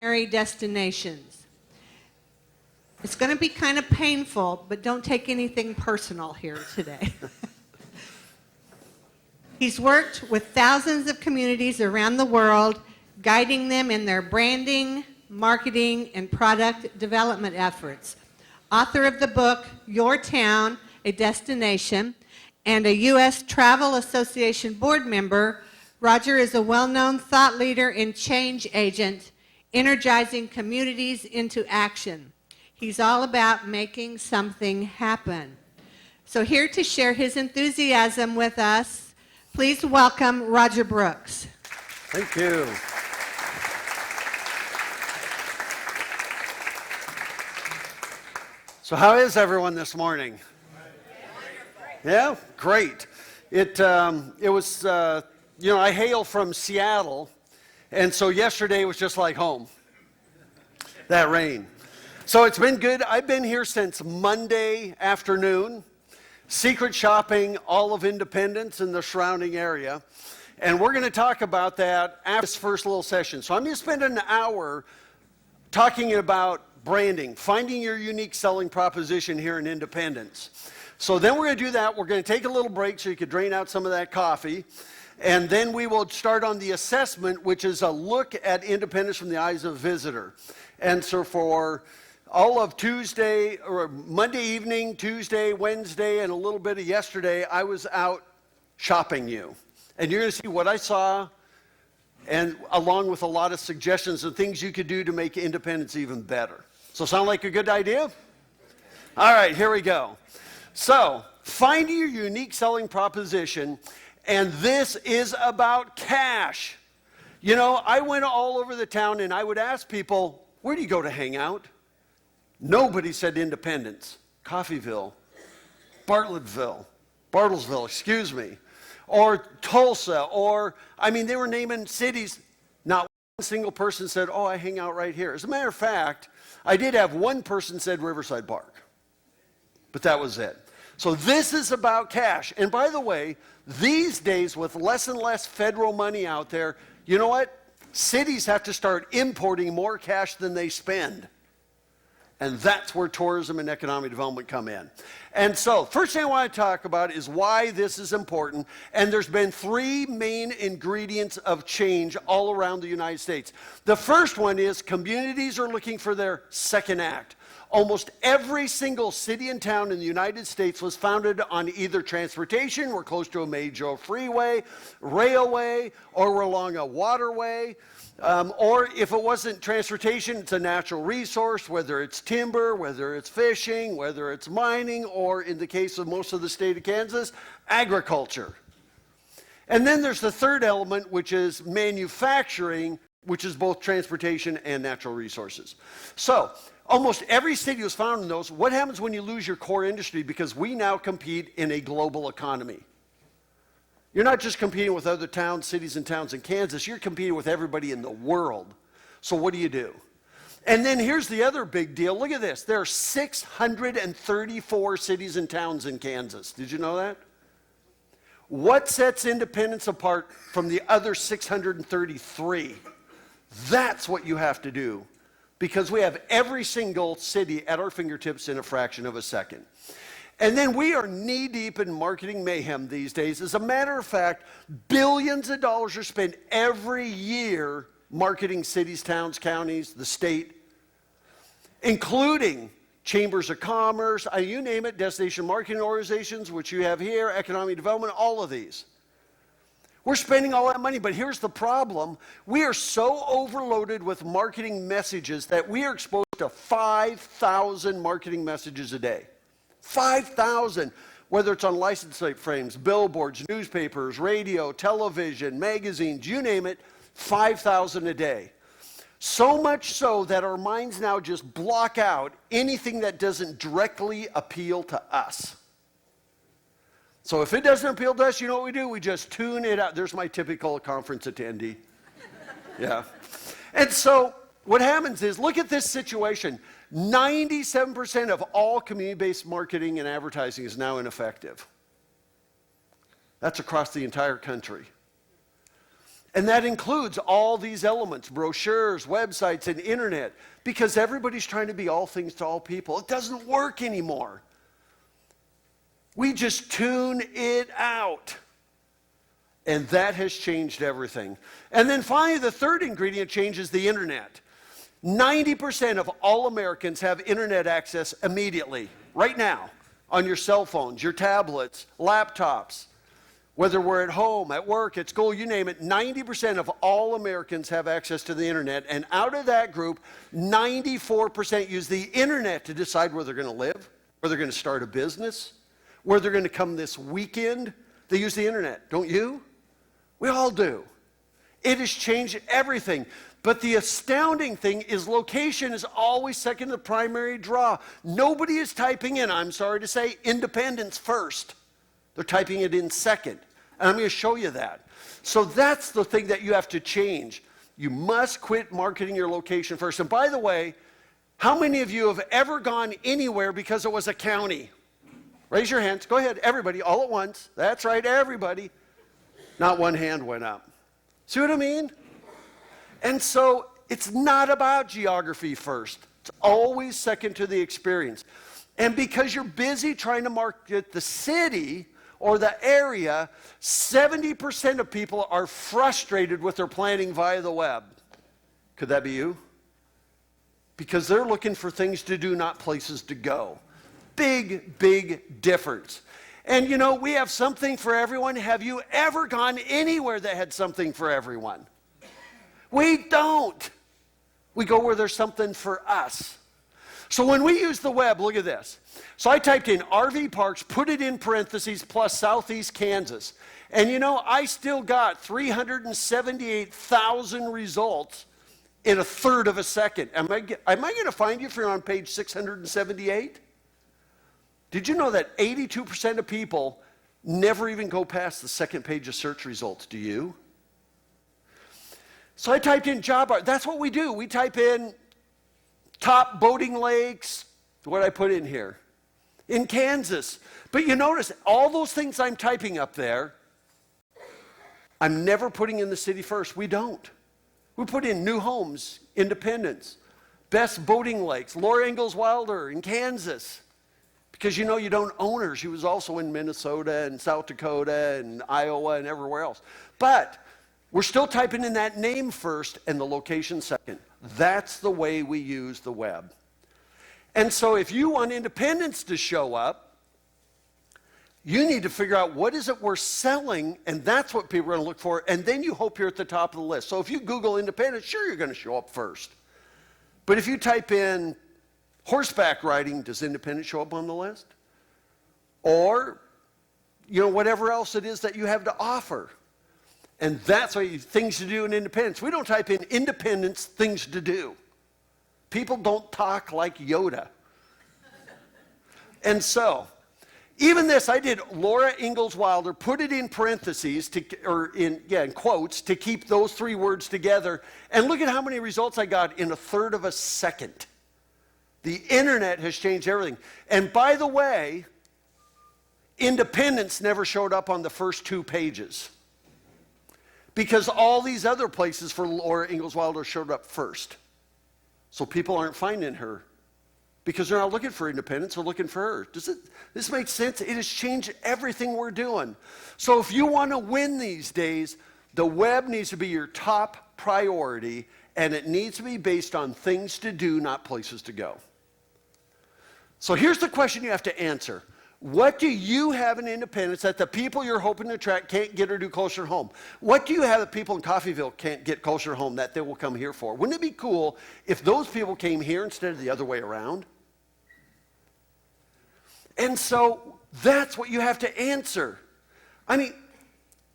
destinations. It's going to be kind of painful, but don't take anything personal here today. He's worked with thousands of communities around the world, guiding them in their branding, marketing, and product development efforts. Author of the book, Your Town, A Destination, and a U.S. Travel Association board member, Roger is a well-known thought leader and change agent, energizing communities into action. He's all about making something happen. So here to share his enthusiasm with us, please welcome Roger Brooks. Thank you. So how is everyone this morning? Yeah, great. It was, I hail from Seattle, and so yesterday was just like home, that rain. So it's been good. I've been here since Monday afternoon, secret shopping all of Independence and the surrounding area, and we're going to talk about that after this first little session. So I'm going to spend an hour talking about branding, finding your unique selling proposition here in Independence. So then we're going to do that. We're going to take a little break so you can drain out some of that coffee. And then we will start on the assessment, which is a look at Independence from the eyes of a visitor. And so for all of Tuesday, or Monday evening, Tuesday, Wednesday, and a little bit of yesterday, I was out shopping you. And you're going to see what I saw, and along with a lot of suggestions and things you could do to make Independence even better. So sound like a good idea? All right, here we go. So, finding your unique selling proposition, and this is about cash. You know, I went all over the town and I would ask people, where do you go to hang out? Nobody said Independence, Coffeyville, Bartlesville, or Tulsa, or, they were naming cities. Not one single person said, oh, I hang out right here. As a matter of fact, I did have one person said Riverside Park, but that was it. So this is about cash. And by the way, these days with less and less federal money out there, you know what? Cities have to start importing more cash than they spend. And that's where tourism and economic development come in. And so, first thing I want to talk about is why this is important. And there's been three main ingredients of change all around the United States. The first one is communities are looking for their second act. Almost every single city and town in the United States was founded on either transportation, we're close to a major freeway, railway, or we're along a waterway. Or if it wasn't transportation, it's a natural resource, whether it's timber, whether it's fishing, whether it's mining, or in the case of most of the state of Kansas, agriculture. And then there's the third element, which is manufacturing, which is both transportation and natural resources. So, almost every city was found in those. What happens when you lose your core industry? Because we now compete in a global economy. You're not just competing with other towns, cities, and towns in Kansas. You're competing with everybody in the world. So what do? And then here's the other big deal. Look at this. There are 634 cities and towns in Kansas. Did you know that? What sets Independence apart from the other 633? That's what you have to do. Because we have every single city at our fingertips in a fraction of a second. And then we are knee-deep in marketing mayhem these days. As a matter of fact, billions of dollars are spent every year marketing cities, towns, counties, the state, including chambers of commerce, you name it, destination marketing organizations, which you have here, economic development, all of these. We're spending all that money, but here's the problem. We are so overloaded with marketing messages that we are exposed to 5,000 marketing messages a day. 5,000, whether it's on license plate frames, billboards, newspapers, radio, television, magazines, you name it, 5,000 a day. So much so that our minds now just block out anything that doesn't directly appeal to us. So if it doesn't appeal to us, you know what we do? We just tune it out. There's my typical conference attendee. Yeah. And so what happens is, look at this situation. 97% of all community-based marketing and advertising is now ineffective. That's across the entire country. And that includes all these elements, brochures, websites, and internet, because everybody's trying to be all things to all people. It doesn't work anymore. We just tune it out. And that has changed everything. And then finally, the third ingredient change is the internet. 90% of all Americans have internet access immediately, right now, on your cell phones, your tablets, laptops. Whether we're at home, at work, at school, you name it, 90% of all Americans have access to the internet. And out of that group, 94% use the internet to decide where they're going to live, where they're going to start a business, where they're going to come this weekend. They use the internet, don't you? We all do. It has changed everything. But the astounding thing is location is always second to the primary draw. Nobody is typing in, I'm sorry to say, independence first. They're typing it in second. And I'm going to show you that. So that's the thing that you have to change. You must quit marketing your location first. And by the way, how many of you have ever gone anywhere because it was a county? Raise your hands. Go ahead, everybody, all at once. That's right, everybody. Not one hand went up. See what I mean? And so it's not about geography first. It's always second to the experience. And because you're busy trying to market the city or the area, 70% of people are frustrated with their planning via the web. Could that be you? Because they're looking for things to do, not places to go. Big, big difference. And you know, we have something for everyone. Have you ever gone anywhere that had something for everyone? We don't. We go where there's something for us. So when we use the web, look at this. So I typed in RV parks, put it in parentheses, plus Southeast Kansas. And you know, I still got 378,000 results in a third of a second. Am I going to find you if you're on page 678? Did you know that 82% of people never even go past the second page of search results? Do you? So I typed in job art. That's what we do. We type in top boating lakes. What did I put in here? In Kansas. But you notice all those things I'm typing up there, I'm never putting in the city first. We don't. We put in new homes, Independence, best boating lakes, Laura Ingalls Wilder in Kansas. Because you know you don't own her. She was also in Minnesota and South Dakota and Iowa and everywhere else. But we're still typing in that name first and the location second. That's the way we use the web. And so if you want Independence to show up, you need to figure out what is it we're selling, and that's what people are going to look for, and then you hope you're at the top of the list. So if you Google Independence, sure, you're going to show up first. But if you type in horseback riding, does Independence show up on the list? Or, you know, whatever else it is that you have to offer. And that's why things to do in Independence. We don't type in Independence, things to do. People don't talk like Yoda. And so, even this, I did Laura Ingalls Wilder, put it in parentheses, in quotes, to keep those three words together. And look at how many results I got in a third of a second. The internet has changed everything. And by the way, Independence never showed up on the first 2 pages. Because all these other places for Laura Ingalls Wilder showed up first. So people aren't finding her. Because they're not looking for Independence, they're looking for her. Does this make sense? It has changed everything we're doing. So if you want to win these days, the web needs to be your top priority, and it needs to be based on things to do, not places to go. So here's the question you have to answer. What do you have in Independence that the people you're hoping to attract can't get or do closer to home? What do you have that people in Coffeyville can't get closer to home that they will come here for? Wouldn't it be cool if those people came here instead of the other way around? And so that's what you have to answer. I mean,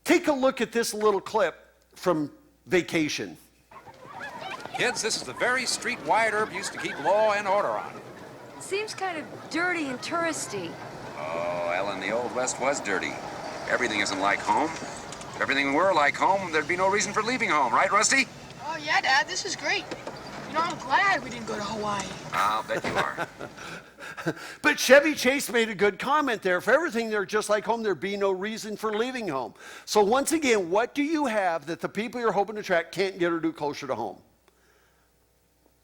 take a look at this little clip from Vacation. Kids, this is the very street Wyatt Earp used to keep law and order on. Seems kind of dirty and touristy. Oh, Ellen, the Old West was dirty. Everything isn't like home. If everything were like home, there'd be no reason for leaving home, right, Rusty? Oh, yeah, Dad, this is great. You know, I'm glad we didn't go to Hawaii. I'll bet you are. But Chevy Chase made a good comment there. If everything there just like home, there'd be no reason for leaving home. So once again, what do you have that the people you're hoping to attract can't get or do closer to home?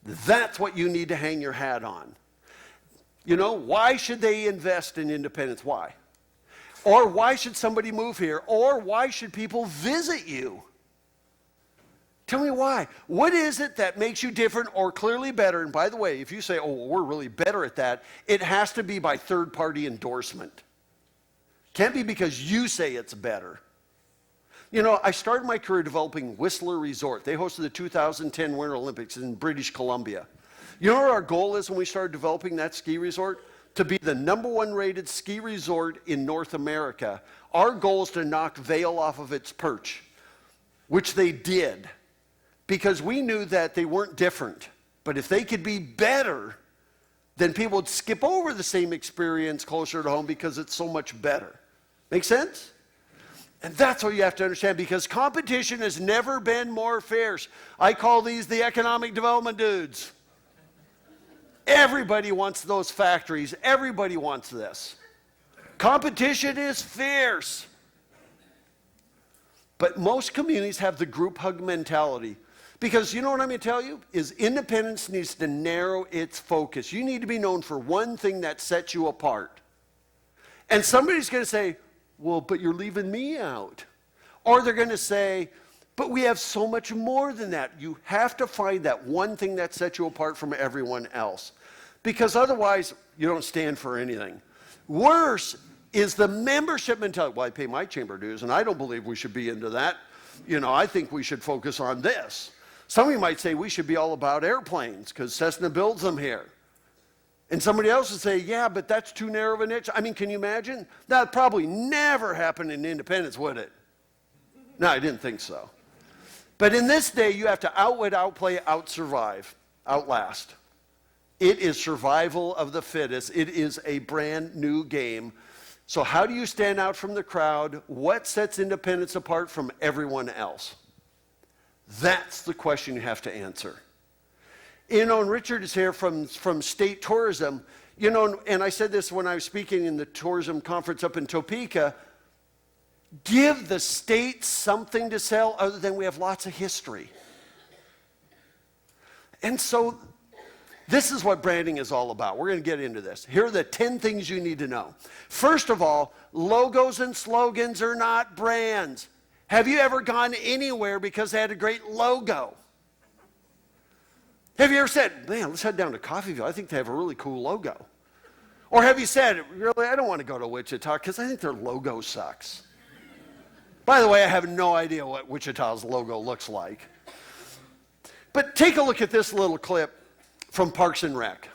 That's what you need to hang your hat on. You know, why should they invest in independence? Why? Or why should somebody move here? Or why should people visit you? Tell me why. What is it that makes you different or clearly better? And by the way, if you say, oh, well, we're really better at that, it has to be by third-party endorsement. Can't be because you say it's better. You know, I started my career developing Whistler Resort. They hosted the 2010 Winter Olympics in British Columbia. You know what our goal is when we started developing that ski resort? To be the #1 rated ski resort in North America. Our goal is to knock Vail off of its perch, which they did, because we knew that they weren't different. But if they could be better, then people would skip over the same experience closer to home because it's so much better. Make sense? And that's what you have to understand, because competition has never been more fierce. I call these the economic development dudes. Everybody wants those factories. Everybody wants this. Competition is fierce. But most communities have the group hug mentality. Because you know what I'm going to tell you? Is independence needs to narrow its focus. You need to be known for one thing that sets you apart. And somebody's going to say, well, but you're leaving me out. Or they're going to say, but we have so much more than that. You have to find that one thing that sets you apart from everyone else. Because otherwise, you don't stand for anything. Worse is the membership mentality. Well, I pay my chamber dues, and I don't believe we should be into that. You know, I think we should focus on this. Some of you might say we should be all about airplanes because Cessna builds them here. And somebody else would say, yeah, but that's too narrow of a niche. I mean, can you imagine? That would probably never happen in independence, would it? No, I didn't think so. But in this day, you have to outwit, outplay, outsurvive, outlast. It is survival of the fittest. It is a brand new game. So how do you stand out from the crowd? What sets independence apart from everyone else? That's the question you have to answer. You know, and Richard is here from State Tourism. You know, and I said this when I was speaking in the tourism conference up in Topeka. Give the state something to sell other than we have lots of history. And so this is what branding is all about. We're going to get into this. Here are the 10 things you need to know. First of all, logos and slogans are not brands. Have you ever gone anywhere because they had a great logo? Have you ever said, man, let's head down to Coffeyville. I think they have a really cool logo. Or have you said, really, I don't want to go to Wichita because I think their logo sucks. By the way, I have no idea what Wichita's logo looks like. But take a look at this little clip from Parks and Rec.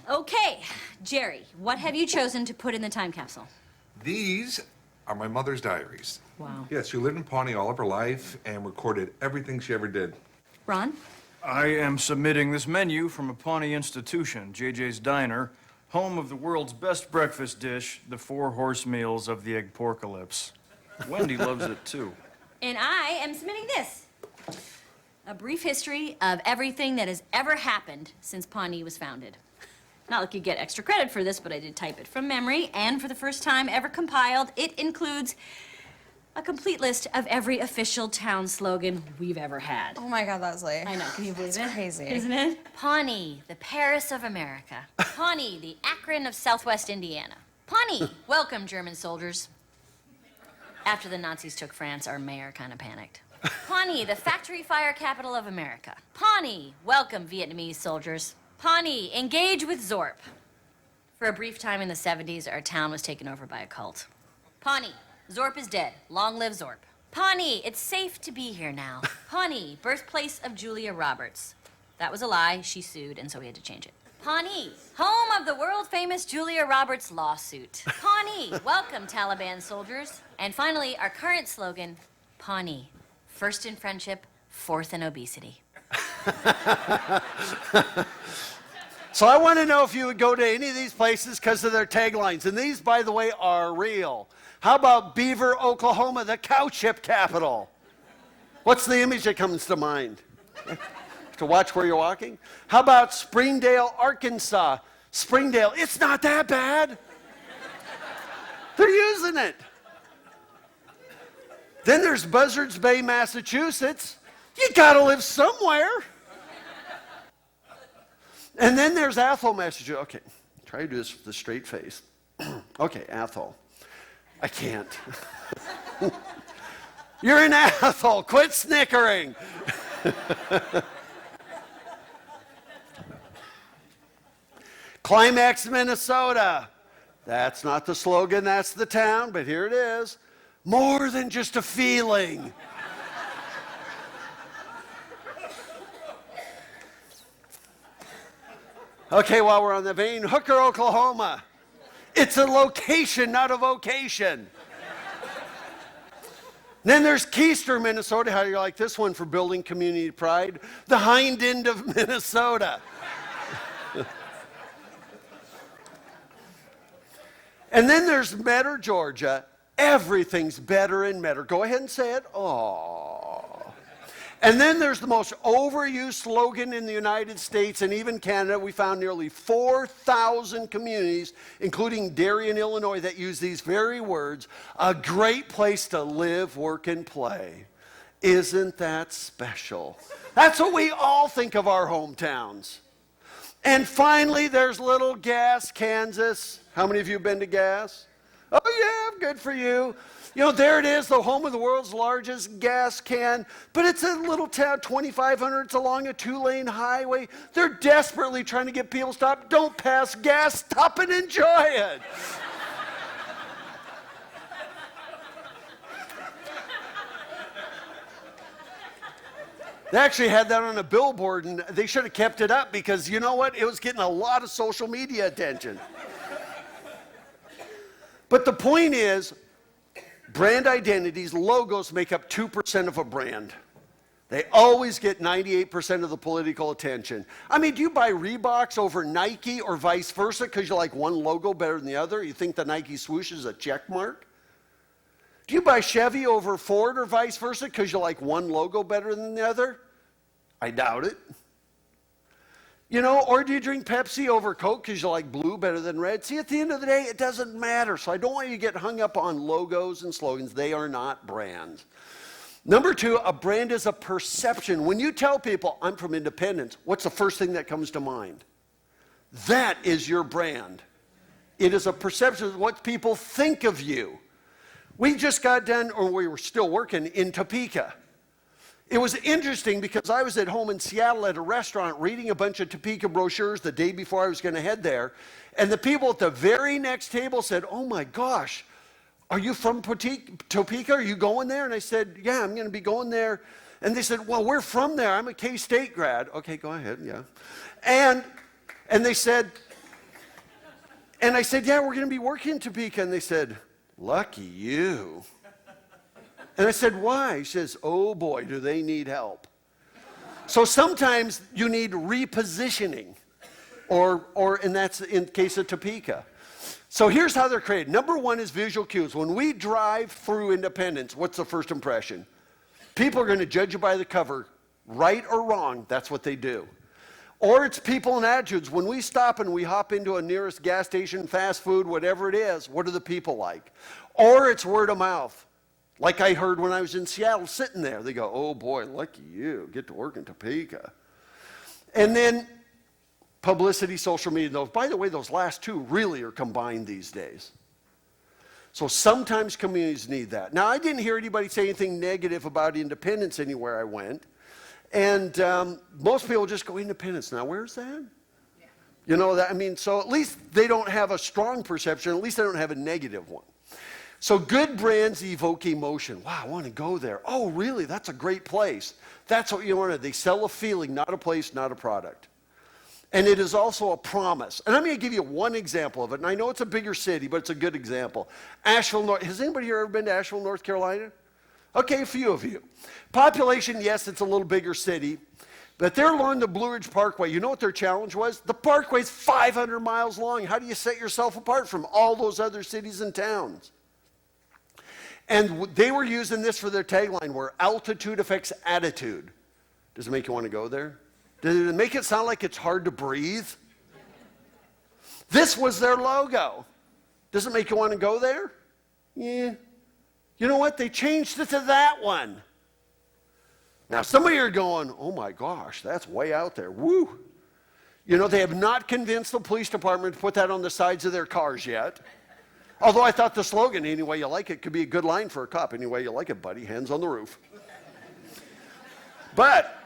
Okay, Jerry, what have you chosen to put in the time capsule? These are my mother's diaries. Wow. Yes, she lived in Pawnee all of her life and recorded everything she ever did. Ron? I am submitting this menu from a Pawnee institution, JJ's Diner, home of the world's best breakfast dish, the 4 horse meals of the Eggporcalypse. Wendy loves it too. And I am submitting this. A brief history of everything that has ever happened since Pawnee was founded. Not like you get extra credit for this, but I did type it from memory, and for the first time ever compiled, it includes a complete list of every official town slogan we've ever had. Oh my God, Leslie. I know, can you believe it? It's crazy. Isn't it? Pawnee, the Paris of America. Pawnee, the Akron of Southwest Indiana. Pawnee, welcome, German soldiers. After the Nazis took France, our mayor kind of panicked. Pawnee, the factory fire capital of America. Pawnee, welcome, Vietnamese soldiers. Pawnee, engage with Zorp. For a brief time in the 70s, our town was taken over by a cult. Pawnee, Zorp is dead. Long live Zorp. Pawnee, it's safe to be here now. Pawnee, birthplace of Julia Roberts. That was a lie. She sued, and so we had to change it. Pawnee, home of the world-famous Julia Roberts lawsuit. Pawnee, welcome, Taliban soldiers. And finally, our current slogan, Pawnee, first in friendship, fourth in obesity. So I want to know if you would go to any of these places because of their taglines. And these, by the way, are real. How about Beaver, Oklahoma, the cow chip capital? What's the image that comes to mind? to watch where you're walking? How about Springdale, Arkansas? Springdale, it's not that bad. They're using it. Then there's Buzzards Bay, Massachusetts. You gotta live somewhere. And then there's Athol, Massachusetts. Okay, try to do this with a straight face. Okay, Athol. I can't. You're in Athol. Quit snickering. Climax, Minnesota. That's not the slogan, that's the town, but here it is. More than just a feeling. Okay, while we're on the vein, Hooker, Oklahoma. It's a location, not a vocation. Then there's Keister, Minnesota. How do you like this one for building community pride? The hind end of Minnesota. And then there's Metter, Georgia. Everything's better in Metter. Go ahead and say it. Aww. And then there's the most overused slogan in the United States and even Canada. We found nearly 4,000 communities, including Darien, Illinois, that use these very words. A great place to live, work, and play. Isn't that special? That's what we all think of our hometowns. And finally, there's Little Gas, Kansas. How many of you have been to Gas? Oh, yeah, good for you. You know, there it is, the home of the world's largest gas can. But it's a little town, 2,500. It's along a 2-lane highway. They're desperately trying to get people to stop. Don't pass gas. Stop and enjoy it. They actually had that on a billboard, and they should have kept it up because, you know what? It was getting a lot of social media attention. But the point is, brand identities, logos make up 2% of a brand. They always get 98% of the political attention. I mean, do you buy Reeboks over Nike or vice versa because you like one logo better than the other? You think the Nike swoosh is a check mark? Do you buy Chevy over Ford or vice versa because you like one logo better than the other? I doubt it. You know, or do you drink Pepsi over Coke because you like blue better than red? See, at the end of the day, it doesn't matter. So I don't want you to get hung up on logos and slogans. They are not brands. Number 2, a brand is a perception. When you tell people, I'm from Independence, what's the first thing that comes to mind? That is your brand. It is a perception of what people think of you. We just got done, or we were still working in Topeka. It was interesting because I was at home in Seattle at a restaurant reading a bunch of Topeka brochures the day before I was going to head there. And the people at the very next table said, oh my gosh, are you from Topeka? Are you going there? And I said, yeah, I'm going to be going there. And they said, well, we're from there. I'm a K-State grad. Okay, go ahead, yeah. And they said, and I said, yeah, we're going to be working in Topeka. And they said, lucky you. And I said, why? He says, oh boy, do they need help. So sometimes you need repositioning, and that's in case of Topeka. So here's how they're created. Number 1 is visual cues. When we drive through Independence, what's the first impression? People are going to judge you by the cover, right or wrong, that's what they do. Or it's people and attitudes. When we stop and we hop into a nearest gas station, fast food, whatever it is, what are the people like? Or it's word of mouth. Like I heard when I was in Seattle sitting there. They go, oh boy, lucky you, get to work in Topeka. And then publicity, social media. Those, by the way, those last 2 really are combined these days. So sometimes communities need that. Now, I didn't hear anybody say anything negative about Independence anywhere I went. And most people just go, Independence, now where's that? Yeah. You know, that, I mean, so at least they don't have a strong perception. At least they don't have a negative one. So good brands evoke emotion. Wow, I want to go there. Oh, really? That's a great place. That's what you want to do. They sell a feeling, not a place, not a product. And it is also a promise. And I'm going to give you one example of it. And I know it's a bigger city, but it's a good example. Asheville, North. Has anybody here ever been to Asheville, North Carolina? Okay, a few of you. Population, yes, it's a little bigger city. But they're along the Blue Ridge Parkway. You know what their challenge was? The parkway's 500 miles long. How do you set yourself apart from all those other cities and towns? And they were using this for their tagline, where altitude affects attitude. Does it make you want to go there? Did it make it sound like it's hard to breathe? This was their logo. Does it make you want to go there? Yeah. You know what? They changed it to that one. Now, some of you are going, oh my gosh, that's way out there. Woo. You know, they have not convinced the police department to put that on the sides of their cars yet. Although I thought the slogan, any way you like it, could be a good line for a cop. Any way you like it, buddy, hands on the roof. But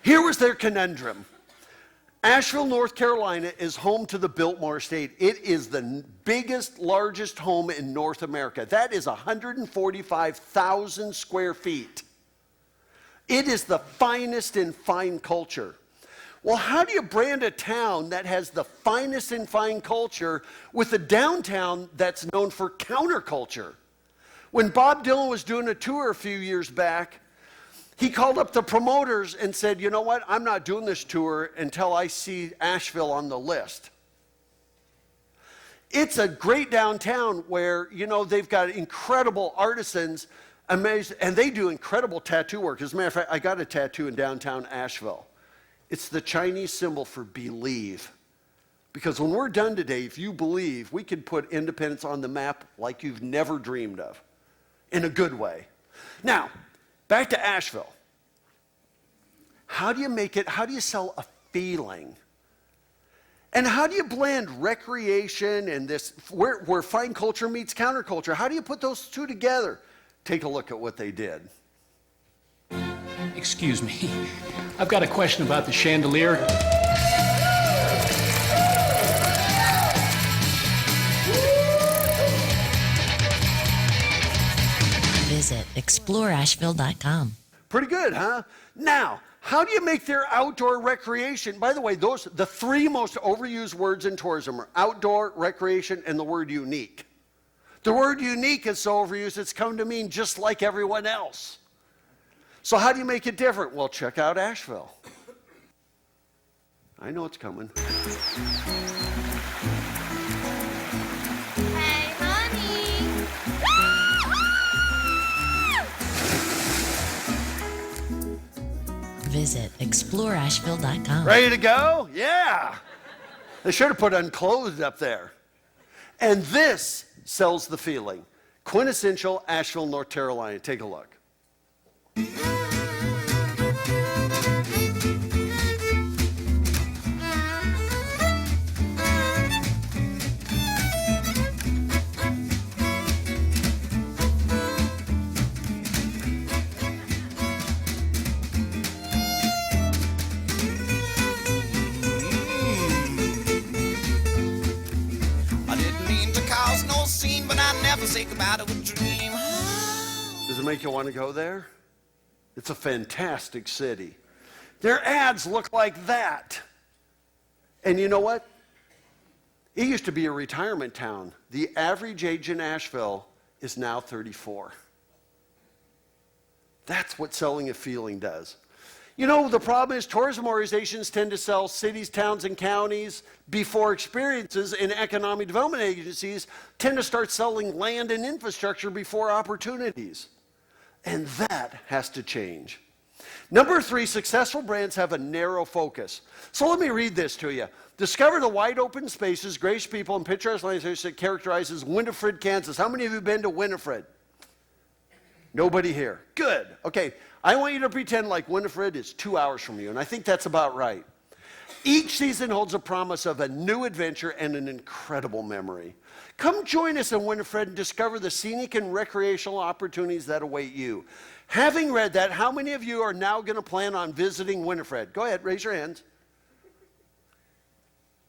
here was their conundrum. Asheville, North Carolina is home to the Biltmore Estate. It is the biggest, largest home in North America. That is 145,000 square feet. It is the finest in fine culture. Well, how do you brand a town that has the finest in fine culture with a downtown that's known for counterculture? When Bob Dylan was doing a tour a few years back, he called up the promoters and said, you know what, I'm not doing this tour until I see Asheville on the list. It's a great downtown where, you know, they've got incredible artisans, amazing, and they do incredible tattoo work. As a matter of fact, I got a tattoo in downtown Asheville. It's the Chinese symbol for believe. Because when we're done today, if you believe, we could put Independence on the map like you've never dreamed of, in a good way. Now, back to Asheville. How do you make it, how do you sell a feeling? And how do you blend recreation and this, where fine culture meets counterculture? How do you put those two together? Take a look at what they did. Excuse me. I've got a question about the chandelier. Visit exploreasheville.com. Pretty good, huh? Now, how do you make their outdoor recreation? By the way, the three most overused words in tourism are outdoor, recreation, and the word unique. The word unique is so overused, it's come to mean just like everyone else. So how do you make it different? Well, check out Asheville. I know it's coming. Hey, honey. Visit exploreasheville.com. Ready to go? Yeah. They should have put unclothed up there. And this sells the feeling. Quintessential Asheville, North Carolina. Take a look. I didn't mean to cause no scene, but I never say goodbye to a dream. Does it make you want to go there? It's a fantastic city. Their ads look like that. And you know what? It used to be a retirement town. The average age in Asheville is now 34. That's what selling a feeling does. You know, the problem is tourism organizations tend to sell cities, towns, and counties before experiences, and economic development agencies tend to start selling land and infrastructure before opportunities. And that has to change. Number 3, successful brands have a narrow focus. So let me read this to you. Discover the wide open spaces, gracious people, and picturesque landscapes that characterizes Winifred, Kansas. How many of you have been to Winifred? Nobody here. Good. Okay, I want you to pretend like Winifred is 2 hours from you, and I think that's about right. Each season holds a promise of a new adventure and an incredible memory. Come join us in Winifred and discover the scenic and recreational opportunities that await you. Having read that, how many of you are now going to plan on visiting Winifred? Go ahead, raise your hands.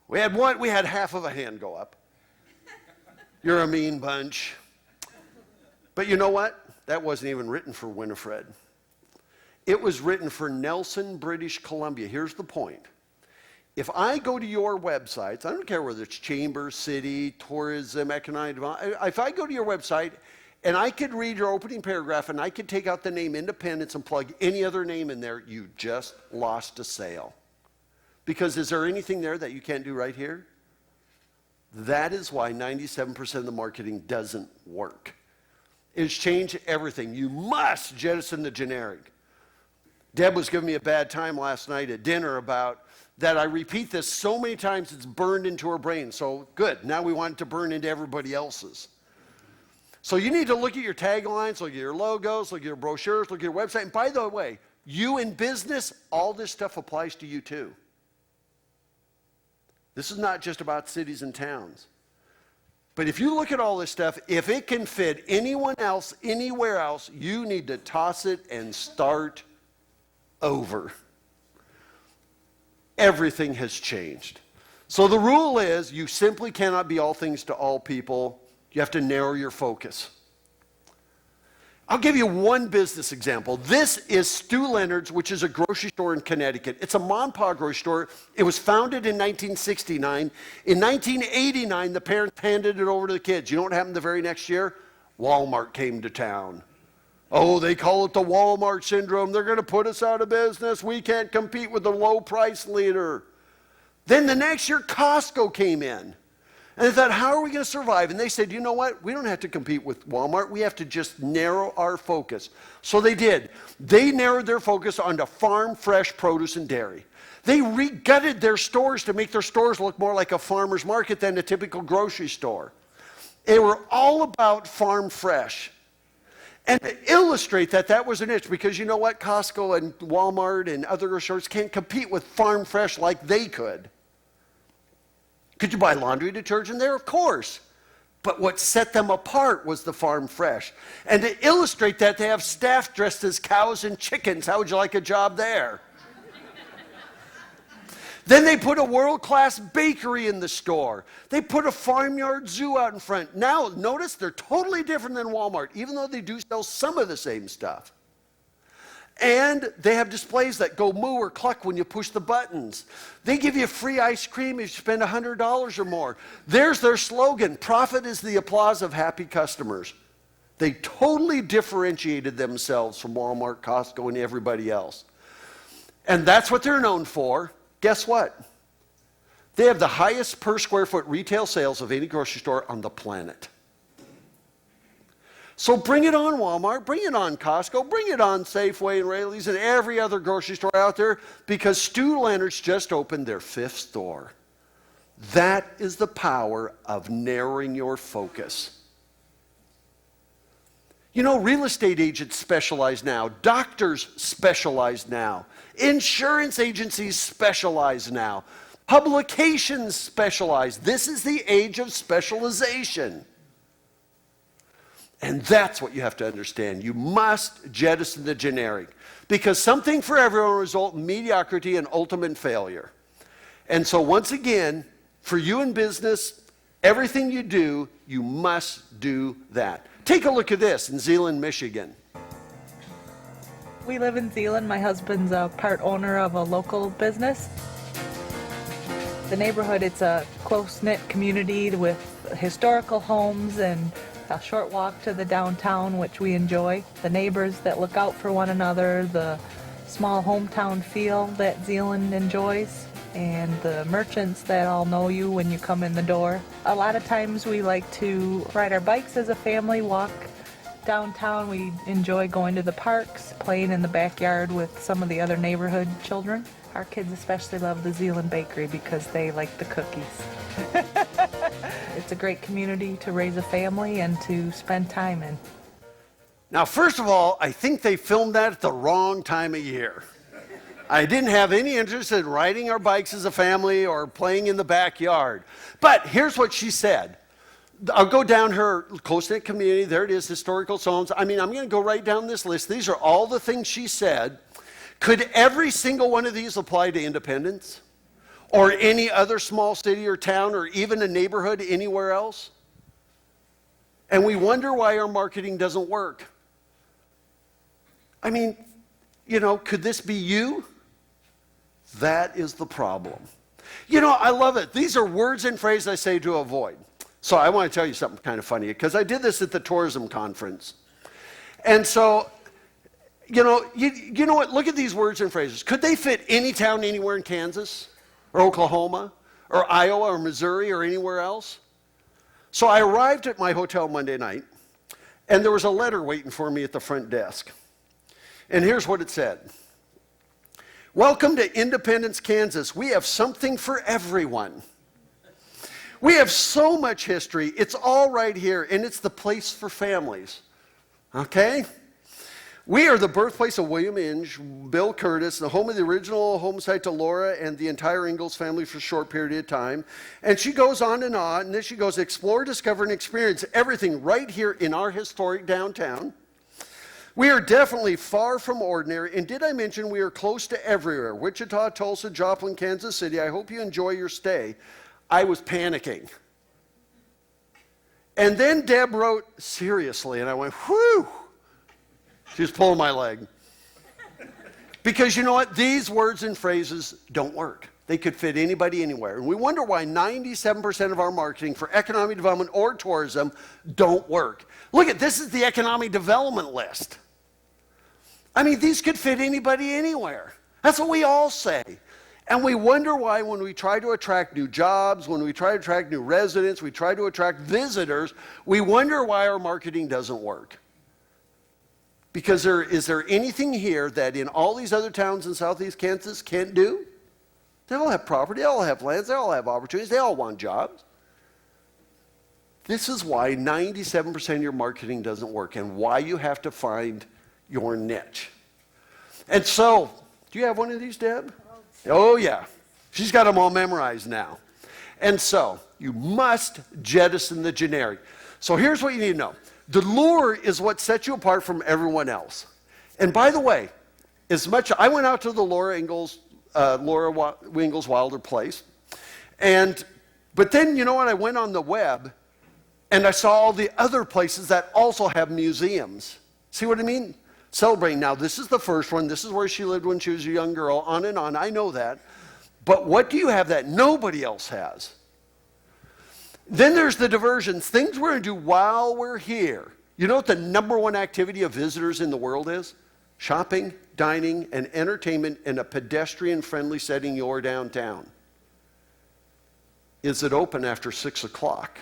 We had half of a hand go up. You're a mean bunch. But you know what? That wasn't even written for Winifred. It was written for Nelson, British Columbia. Here's the point. If I go to your websites, I don't care whether it's Chamber, City, Tourism, Economic Development, if I go to your website and I could read your opening paragraph and I could take out the name Independence and plug any other name in there, you just lost a sale. Because is there anything there that you can't do right here? That is why 97% of the marketing doesn't work. It's changed everything. You must jettison the generic. Deb was giving me a bad time last night at dinner about that I repeat this so many times it's burned into her brain. So good, now we want it to burn into everybody else's. So you need to look at your taglines, look at your logos, look at your brochures, look at your website. And by the way, you in business, all this stuff applies to you too. This is not just about cities and towns. But if you look at all this stuff, if it can fit anyone else, anywhere else, you need to toss it and start over. Everything has changed. So the rule is you simply cannot be all things to all people. You have to narrow your focus. I'll give you one business example. This is Stu Leonard's, which is a grocery store in Connecticut. It's a mom and pop grocery store. It was founded in 1969. In 1989, the parents handed it over to the kids. You know what happened the very next year? Walmart came to town. Oh, they call it the Walmart syndrome. They're going to put us out of business. We can't compete with the low price leader. Then the next year, Costco came in. And they thought, how are we going to survive? And they said, you know what? We don't have to compete with Walmart. We have to just narrow our focus. So they did. They narrowed their focus onto farm fresh produce and dairy. They re-gutted their stores to make their stores look more like a farmer's market than a typical grocery store. They were all about farm fresh. And to illustrate that, that was an itch, because you know what? Costco and Walmart and other grocery stores can't compete with farm fresh like they could. Could you buy laundry detergent there? Of course. But what set them apart was the farm fresh. And to illustrate that, they have staff dressed as cows and chickens. How would you like a job there? Then they put a world-class bakery in the store. They put a farmyard zoo out in front. Now, notice they're totally different than Walmart, even though they do sell some of the same stuff. And they have displays that go moo or cluck when you push the buttons. They give you free ice cream if you spend $100 or more. There's their slogan, profit is the applause of happy customers. They totally differentiated themselves from Walmart, Costco, and everybody else. And that's what they're known for. Guess what? They have the highest per square foot retail sales of any grocery store on the planet. So bring it on, Walmart, bring it on, Costco, bring it on, Safeway and Raley's and every other grocery store out there, because Stu Leonard's just opened their 5th store. That is the power of narrowing your focus. You know, real estate agents specialize now, doctors specialize now, insurance agencies specialize now, publications specialize. This is the age of specialization. And that's what you have to understand. You must jettison the generic, because something for everyone will result in mediocrity and ultimate failure. And so once again, for you in business, everything you do, you must do that. Take a look at this in Zeeland, Michigan. We live in Zeeland. My husband's a part owner of a local business. The neighborhood, it's a close-knit community with historical homes and a short walk to the downtown, which we enjoy. The neighbors that look out for one another, the small hometown feel that Zeeland enjoys, and the merchants that all know you when you come in the door. A lot of times we like to ride our bikes as a family, walk downtown. We enjoy going to the parks, playing in the backyard with some of the other neighborhood children. Our kids especially love the Zeeland Bakery because they like the cookies. It's a great community to raise a family and to spend time in. Now, first of all, I think they filmed that at the wrong time of year. I didn't have any interest in riding our bikes as a family or playing in the backyard. But here's what she said. I'll go down her close-knit community. There it is, historical homes. I mean, I'm going to go right down this list. These are all the things she said. Could every single one of these apply to Independence? Or any other small city or town, or even a neighborhood anywhere else? And we wonder why our marketing doesn't work. I mean, you know, could this be you? That is the problem. You know, I love it. These are words and phrases I say to avoid. So I want to tell you something kind of funny, because I did this at the tourism conference. And so, you know what? Look at these words and phrases. Could they fit any town anywhere in Kansas? Or Oklahoma, or Iowa, or Missouri, or anywhere else? So I arrived at my hotel Monday night, and there was a letter waiting for me at the front desk. And here's what it said. Welcome to Independence, Kansas. We have something for everyone. We have so much history. It's all right here, and it's the place for families. Okay? We are the birthplace of William Inge, Bill Curtis, the home of the original home site to Laura and the entire Ingalls family for a short period of time. And she goes on, and then she goes, explore, discover, and experience everything right here in our historic downtown. We are definitely far from ordinary, and did I mention we are close to everywhere? Wichita, Tulsa, Joplin, Kansas City. I hope you enjoy your stay. I was panicking. And then Deb wrote, seriously, and I went, whew. She was pulling my leg. Because you know what? These words and phrases don't work. They could fit anybody anywhere. And we wonder why 97% of our marketing for economic development or tourism don't work. Look at this is the economic development list. I mean, these could fit anybody anywhere. That's what we all say. And we wonder why when we try to attract new jobs, when we try to attract new residents, we try to attract visitors, we wonder why our marketing doesn't work. Because is there anything here that in all these other towns in southeast Kansas can't do? They all have property, they all have lands, they all have opportunities, they all want jobs. This is why 97% of your marketing doesn't work and why you have to find your niche. And so, do you have one of these, Deb? Oh yeah, she's got them all memorized now. And so, you must jettison the generic. So here's what you need to know. The lure is what sets you apart from everyone else. And by the way, I went out to the Laura Ingalls Wilder place, but then you know what? I went on the web, and I saw all the other places that also have museums. See what I mean? Celebrating. Now this is the first one. This is where she lived when she was a young girl. On and on. I know that. But what do you have that nobody else has? Then there's the diversions, things we're going to do while we're here. You know what the #1 activity of visitors in the world is? Shopping, dining, and entertainment in a pedestrian-friendly setting your downtown. Is it open after 6 o'clock?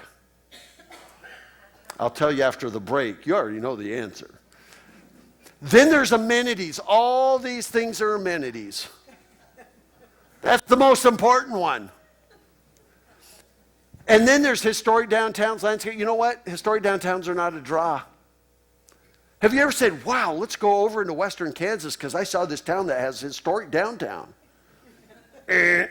I'll tell you after the break. You already know the answer. Then there's amenities. All these things are amenities. That's the most important one. And then there's historic downtowns, landscape. You know what? Historic downtowns are not a draw. Have you ever said, wow, let's go over into western Kansas because I saw this town that has historic downtown? Then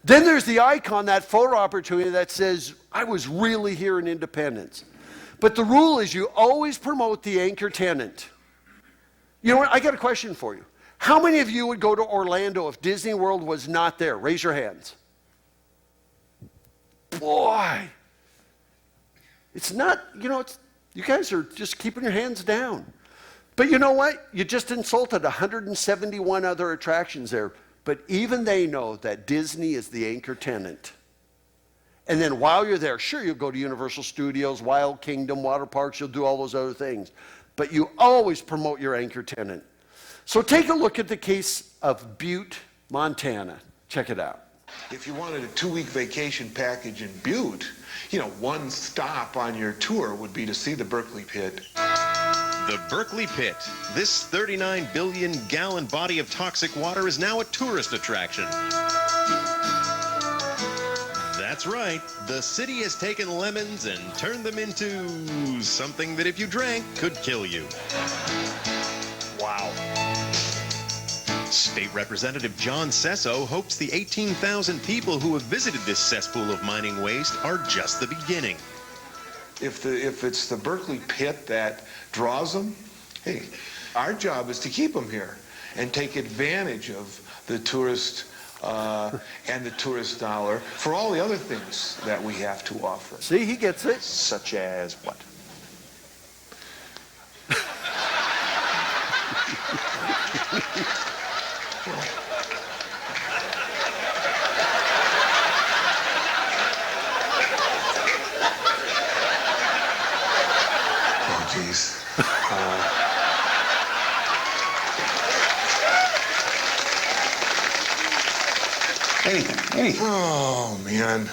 there's the icon, that photo opportunity that says, I was really here in Independence. But the rule is you always promote the anchor tenant. You know what? I got a question for you. How many of you would go to Orlando if Disney World was not there? Raise your hands. Boy, it's not, you guys are just keeping your hands down. But you know what? You just insulted 171 other attractions there. But even they know that Disney is the anchor tenant. And then while you're there, sure, you'll go to Universal Studios, Wild Kingdom, water parks, you'll do all those other things. But you always promote your anchor tenant. So take a look at the case of Butte, Montana. Check it out. If you wanted a 2-week vacation package in Butte, one stop on your tour would be to see the Berkeley Pit. The Berkeley Pit. This 39 billion gallon body of toxic water is now a tourist attraction. That's right. The city has taken lemons and turned them into something that if you drank could kill you. Wow. State Representative John Sesso hopes the 18,000 people who have visited this cesspool of mining waste are just the beginning. If it's the Berkeley Pit that draws them, hey, our job is to keep them here and take advantage of the tourist and the tourist dollar for all the other things that we have to offer. See, he gets it. Such as what? Oh, geez. Anything. Oh, man.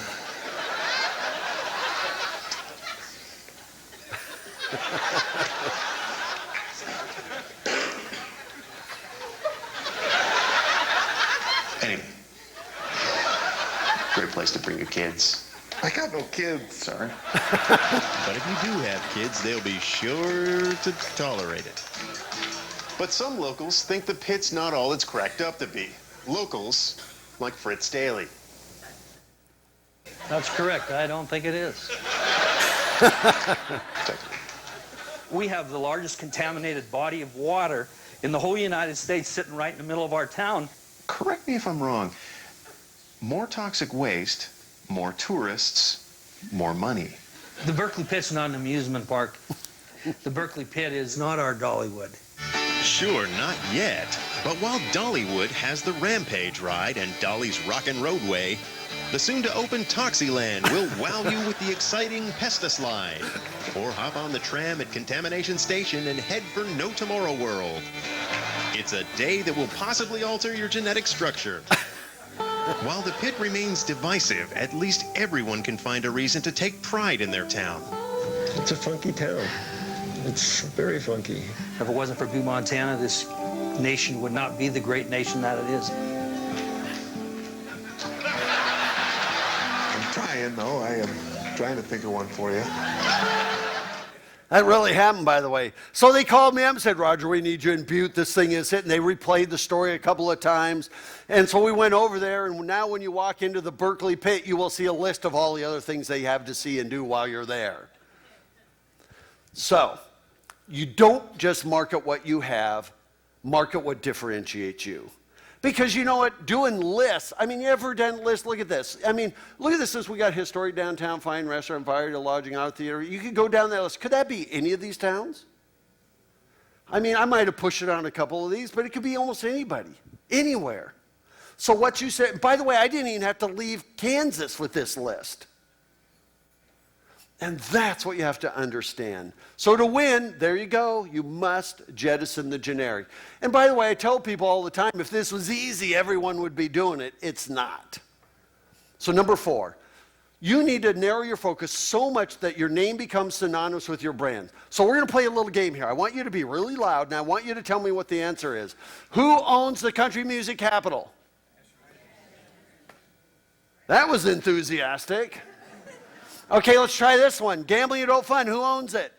Anyway. Great place to bring your kids. I got no kids. Sorry. But if you do have kids, they'll be sure to tolerate it. But some locals think the pit's not all it's cracked up to be. Locals like Fritz Daly. That's correct. I don't think it is. We have the largest contaminated body of water in the whole United States sitting right in the middle of our town. Correct me if I'm wrong. More toxic waste, more tourists, more money. The Berkeley Pit's not an amusement park. The Berkeley Pit is not our Dollywood. Sure, not yet. But while Dollywood has the Rampage ride and Dolly's Rockin' Roadway, the soon-to-open Toxyland will wow you with the exciting Pesta Slide. Or hop on the tram at Contamination Station and head for No Tomorrow World. It's a day that will possibly alter your genetic structure. While the pit remains divisive, at least everyone can find a reason to take pride in their town. It's a funky town. It's very funky. If it wasn't for Butte, Montana, this nation would not be the great nation that it is. I'm trying, though. I am trying to think of one for you. That really happened, by the way. So they called me up and said, Roger, we need you in Butte. This thing is hitting. They replayed the story a couple of times. And so we went over there, and now when you walk into the Berkeley Pit, you will see a list of all the other things they have to see and do while you're there. So, you don't just market what you have, market what differentiates you. Because you know what, doing lists, I mean, you ever done lists? Look at this. I mean, look at this list. We got historic downtown, fine restaurant, fire, lodging, art, theater. You could go down that list. Could that be any of these towns? I mean, I might have pushed it on a couple of these, but it could be almost anybody, anywhere. So what you said, by the way, I didn't even have to leave Kansas with this list. And that's what you have to understand. So to win, there you go, you must jettison the generic. And by the way, I tell people all the time, if this was easy, everyone would be doing it. It's not. So number 4, you need to narrow your focus so much that your name becomes synonymous with your brand. So we're going to play a little game here. I want you to be really loud, and I want you to tell me what the answer is. Who owns the country music capital? That was enthusiastic. Okay, let's try this one. Gambling adult fun, who owns it?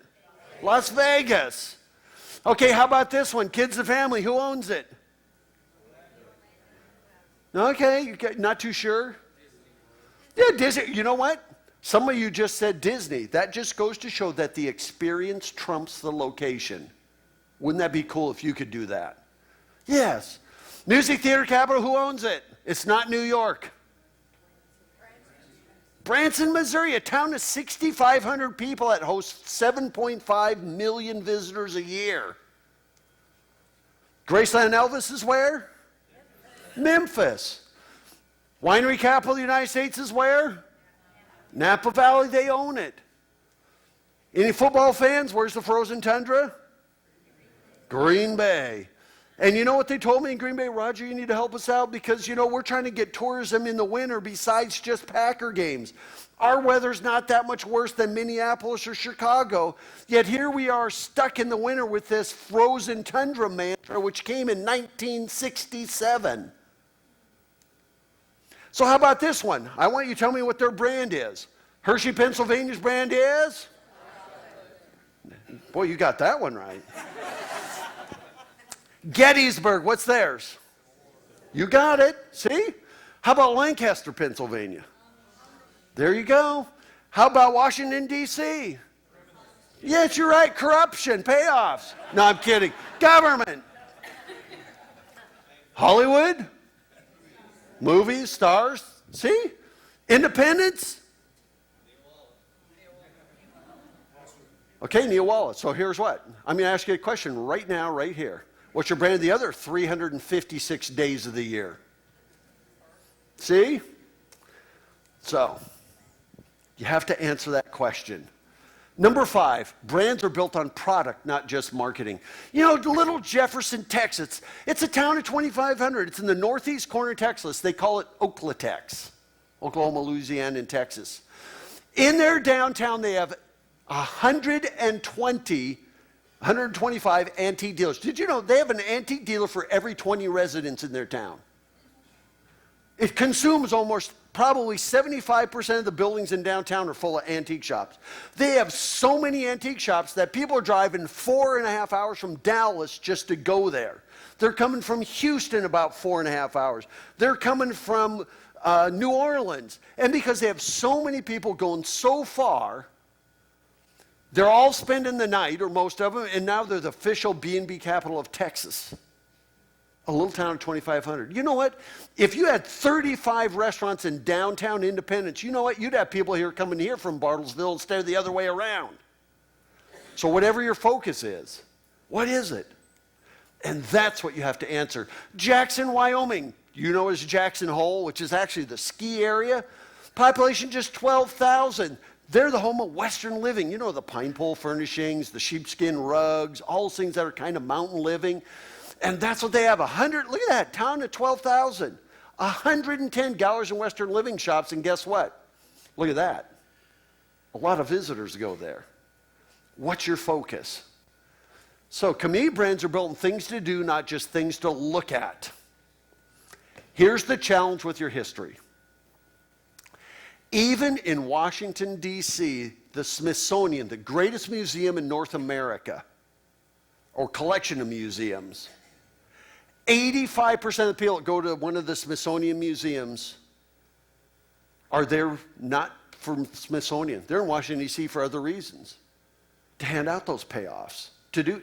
Las Vegas. Okay, how about this one? Kids and family, who owns it? Okay, you're not too sure? Yeah, Disney. You know what? Some of you just said Disney. That just goes to show that the experience trumps the location. Wouldn't that be cool if you could do that? Yes. Music theater capital, who owns it? It's not New York. Branson, Missouri, a town of 6,500 people that hosts 7.5 million visitors a year. Graceland Elvis is where? Memphis. Winery capital of the United States is where? Napa Valley, they own it. Any football fans? Where's the frozen tundra? Green Bay. And you know what they told me in Green Bay? Roger, you need to help us out because, you know, we're trying to get tourism in the winter besides just Packer games. Our weather's not that much worse than Minneapolis or Chicago, yet here we are stuck in the winter with this frozen tundra mantra, which came in 1967. So how about this one? I want you to tell me what their brand is. Hershey, Pennsylvania's brand is? Boy, you got that one right. Gettysburg, what's theirs? You got it. See? How about Lancaster, Pennsylvania? There you go. How about Washington, D.C.? Yes, you're right. Corruption, payoffs. No, I'm kidding. Government. Hollywood. Movies, stars. See? Independence. Okay, Neil Wallace. So here's what. I'm going to ask you a question right now, right here. What's your brand the other 356 days of the year? See? So, you have to answer that question. Number 5, brands are built on product, not just marketing. You know, Little Jefferson, Texas, it's a town of 2,500. It's in the northeast corner of Texas. They call it Oklatex, Oklahoma, Louisiana, and Texas. In their downtown, they have 125 antique dealers. Did you know they have an antique dealer for every 20 residents in their town? It consumes almost probably 75% of the buildings in downtown are full of antique shops. They have so many antique shops that people are driving 4.5 hours from Dallas just to go there. They're coming from Houston about 4.5 hours. They're coming from New Orleans. And because they have so many people going so far, they're all spending the night, or most of them, and now they're the official B&B capital of Texas. A little town of 2,500. You know what? If you had 35 restaurants in downtown Independence, you know what? You'd have people here coming here from Bartlesville instead of the other way around. So whatever your focus is, what is it? And that's what you have to answer. Jackson, Wyoming. You know as Jackson Hole, which is actually the ski area. Population just 12,000. They're the home of Western living. You know, the pine pole furnishings, the sheepskin rugs, all those things that are kind of mountain living. And that's what they have. Look at that, town of 12,000. 110 Gowers and Western living shops, and guess what? Look at that. A lot of visitors go there. What's your focus? So community brands are built on things to do, not just things to look at. Here's the challenge with your history. Even in Washington, D.C., the Smithsonian, the greatest museum in North America, or collection of museums, 85% of the people that go to one of the Smithsonian museums are there not for Smithsonian. They're in Washington, D.C. for other reasons. To hand out those payoffs.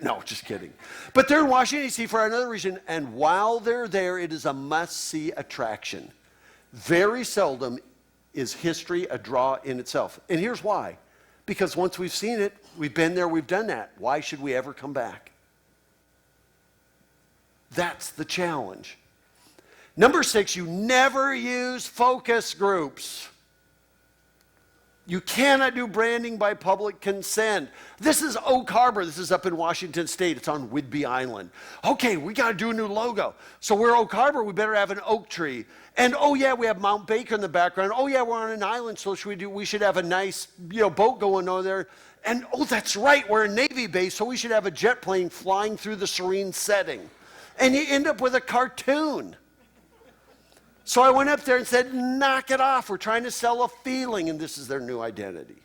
No, just kidding. But they're in Washington, D.C. for another reason, and while they're there, it is a must-see attraction. Very seldom is history a draw in itself. And here's why. Because once we've seen it, we've been there, we've done that. Why should we ever come back? That's the challenge. Number 6, you never use focus groups. You cannot do branding by public consent. This is Oak Harbor. This is up in Washington State. It's on Whidbey Island. Okay, we got to do a new logo. So we're Oak Harbor. We better have an oak tree. And oh yeah, we have Mount Baker in the background. Oh yeah, we're on an island, so we should have a nice boat going over there. And oh, that's right, we're a Navy base, so we should have a jet plane flying through the serene setting. And you end up with a cartoon. So I went up there and said, knock it off. We're trying to sell a feeling, and this is their new identity.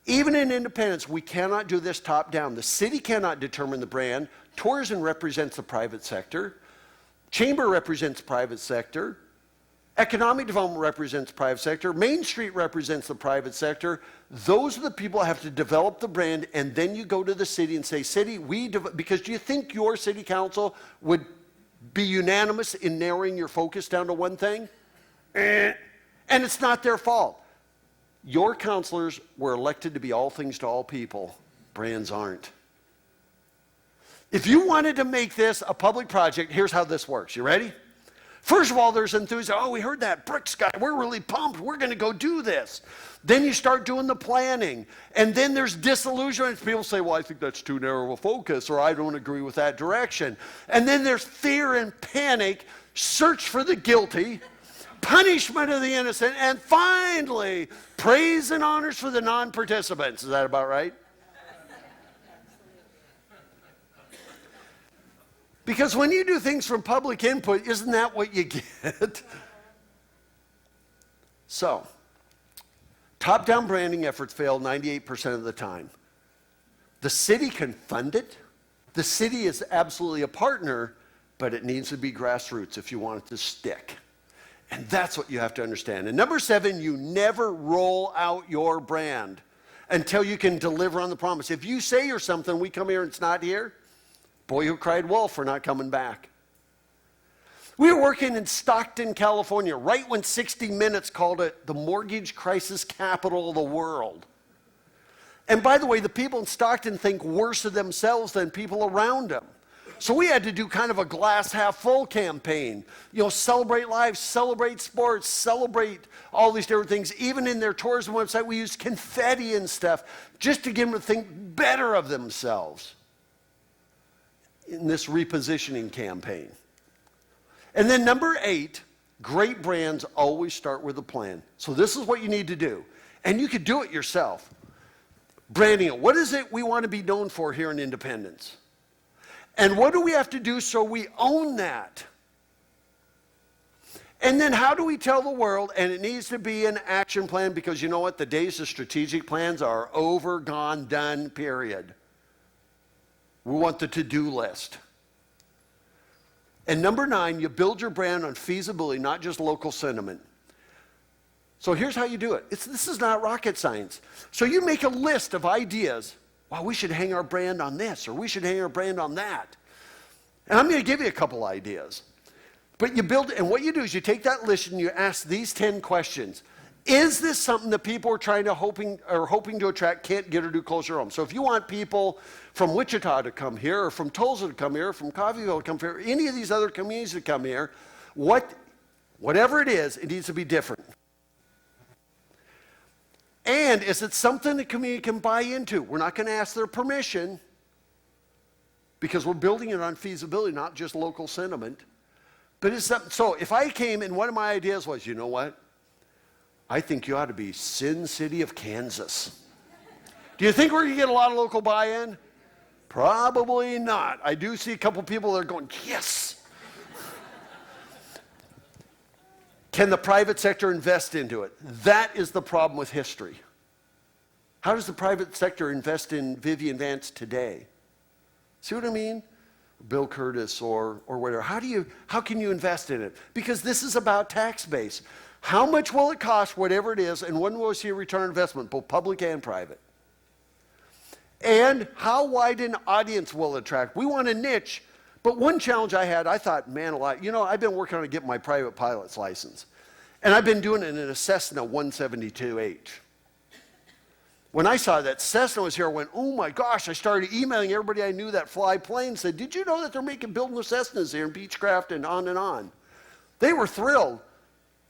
Even in Independence, we cannot do this top down. The city cannot determine the brand. Tourism represents the private sector. Chamber represents private sector. Economic development represents private sector. Main Street represents the private sector. Those are the people that have to develop the brand, and then you go to the city and say, city, because do you think your city council would be unanimous in narrowing your focus down to one thing? And it's not their fault. Your councilors were elected to be all things to all people. Brands aren't. If you wanted to make this a public project, here's how this works. You ready? First of all, there's enthusiasm. Oh, we heard that Bricks guy. We're really pumped. We're going to go do this. Then you start doing the planning. And then there's disillusionment. People say, well, I think that's too narrow a focus, or I don't agree with that direction. And then there's fear and panic, search for the guilty, punishment of the innocent, and finally, praise and honors for the non-participants. Is that about right? Because when you do things from public input, isn't that what you get? So, top-down branding efforts fail 98% of the time. The city can fund it. The city is absolutely a partner, but it needs to be grassroots if you want it to stick. And that's what you have to understand. And number 7, you never roll out your brand until you can deliver on the promise. If you say you're something, we come here and it's not here, boy who cried wolf, we're not coming back. We were working in Stockton, California, right when 60 Minutes called it the mortgage crisis capital of the world. And by the way, the people in Stockton think worse of themselves than people around them. So we had to do kind of a glass half full campaign. Celebrate life, celebrate sports, celebrate all these different things. Even in their tourism website, we used confetti and stuff just to get them to think better of themselves in this repositioning campaign. And then number 8, great brands always start with a plan. So this is what you need to do. And you could do it yourself. Branding it. What is it we want to be known for here in Independence? And what do we have to do so we own that? And then how do we tell the world? And it needs to be an action plan, because you know what? The days of strategic plans are over, gone, done, period. We want the to-do list. And number 9, you build your brand on feasibility, not just local sentiment. So here's how you do it. This is not rocket science. So you make a list of ideas. Wow, we should hang our brand on this, or we should hang our brand on that. And I'm going to give you a couple ideas. But you build, and what you do is you take that list and you ask these 10 questions. Is this something that people are hoping to attract can't get or do closer home? So if you want people from Wichita to come here, or from Tulsa to come here, or from Coffeyville to come here, any of these other communities to come here, whatever it is, it needs to be different. And is it something the community can buy into? We're not going to ask their permission, because we're building it on feasibility, not just local sentiment. But it's something. So if I came and one of my ideas was, you know what? I think you ought to be Sin City of Kansas. Do you think we're going to get a lot of local buy-in? Probably not. I do see a couple people that are going, yes. Can the private sector invest into it? That is the problem with history. How does the private sector invest in Vivian Vance today? See what I mean? Bill Curtis or whatever. How can you invest in it? Because this is about tax base. How much will it cost, whatever it is, and when will we see a return on investment, both public and private? And how wide an audience will it attract? We want a niche, but one challenge I had, I thought, man, I've been working on getting my private pilot's license. And I've been doing it in a Cessna 172H. When I saw that Cessna was here, I went, oh my gosh, I started emailing everybody I knew that fly planes, said, did you know that they're building the Cessnas here in Beechcraft and on and on? They were thrilled,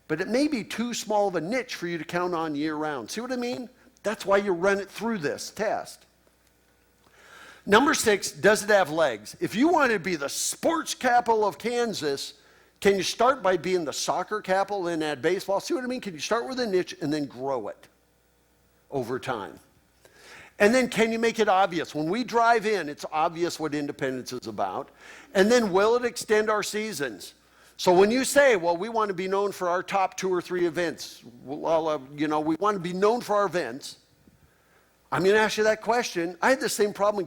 but it may be too small of a niche for you to count on year round. See what I mean? That's why you run it through this test. Number 6, does it have legs? If you want to be the sports capital of Kansas, can you start by being the soccer capital and add baseball? See what I mean? Can you start with a niche and then grow it over time? And then can you make it obvious? When we drive in, it's obvious what Independence is about. And then will it extend our seasons? So when you say, well, we want to be known for our top 2 or 3 events, we want to be known for our events, I'm going to ask you that question. I had the same problem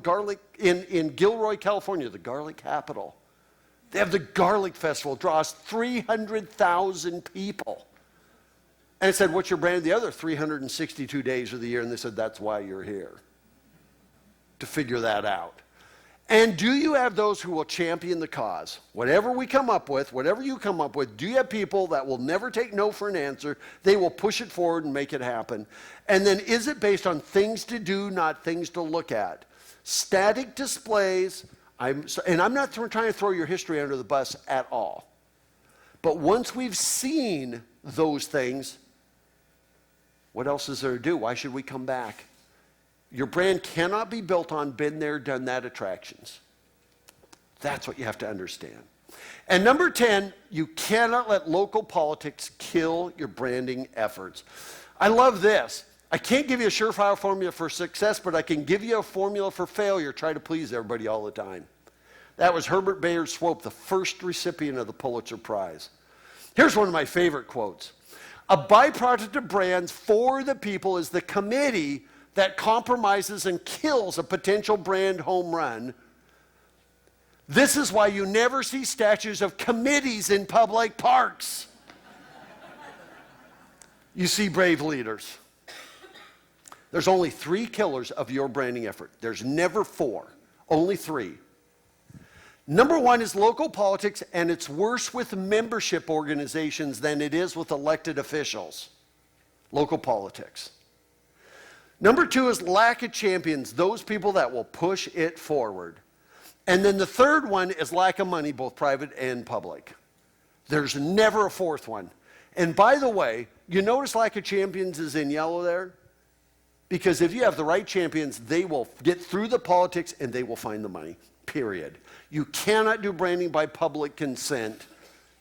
in Gilroy, California, the garlic capital. They have the Garlic Festival, draws 300,000 people. And I said, what's your brand the other 362 days of the year? And they said, that's why you're here, to figure that out. And do you have those who will champion the cause? Whatever we come up with, whatever you come up with, do you have people that will never take no for an answer? They will push it forward and make it happen. And then is it based on things to do, not things to look at? Static displays, and I'm not trying to throw your history under the bus at all. But once we've seen those things, what else is there to do? Why should we come back? Your brand cannot be built on been there, done that attractions. That's what you have to understand. And number 10, you cannot let local politics kill your branding efforts. I love this. I can't give you a surefire formula for success, but I can give you a formula for failure. Try to please everybody all the time. That was Herbert Bayard Swope, the first recipient of the Pulitzer Prize. Here's one of my favorite quotes. A byproduct of brands for the people is the committee that compromises and kills a potential brand home run. This is why you never see statues of committees in public parks. You see brave leaders. There's only 3 killers of your branding effort. There's never 4, only 3. Number 1 is local politics, and it's worse with membership organizations than it is with elected officials. Local politics. Number 2 is lack of champions, those people that will push it forward. And then the third one is lack of money, both private and public. There's never a 4th one. And by the way, you notice lack of champions is in yellow there? Because if you have the right champions, they will get through the politics and they will find the money, period. You cannot do branding by public consent.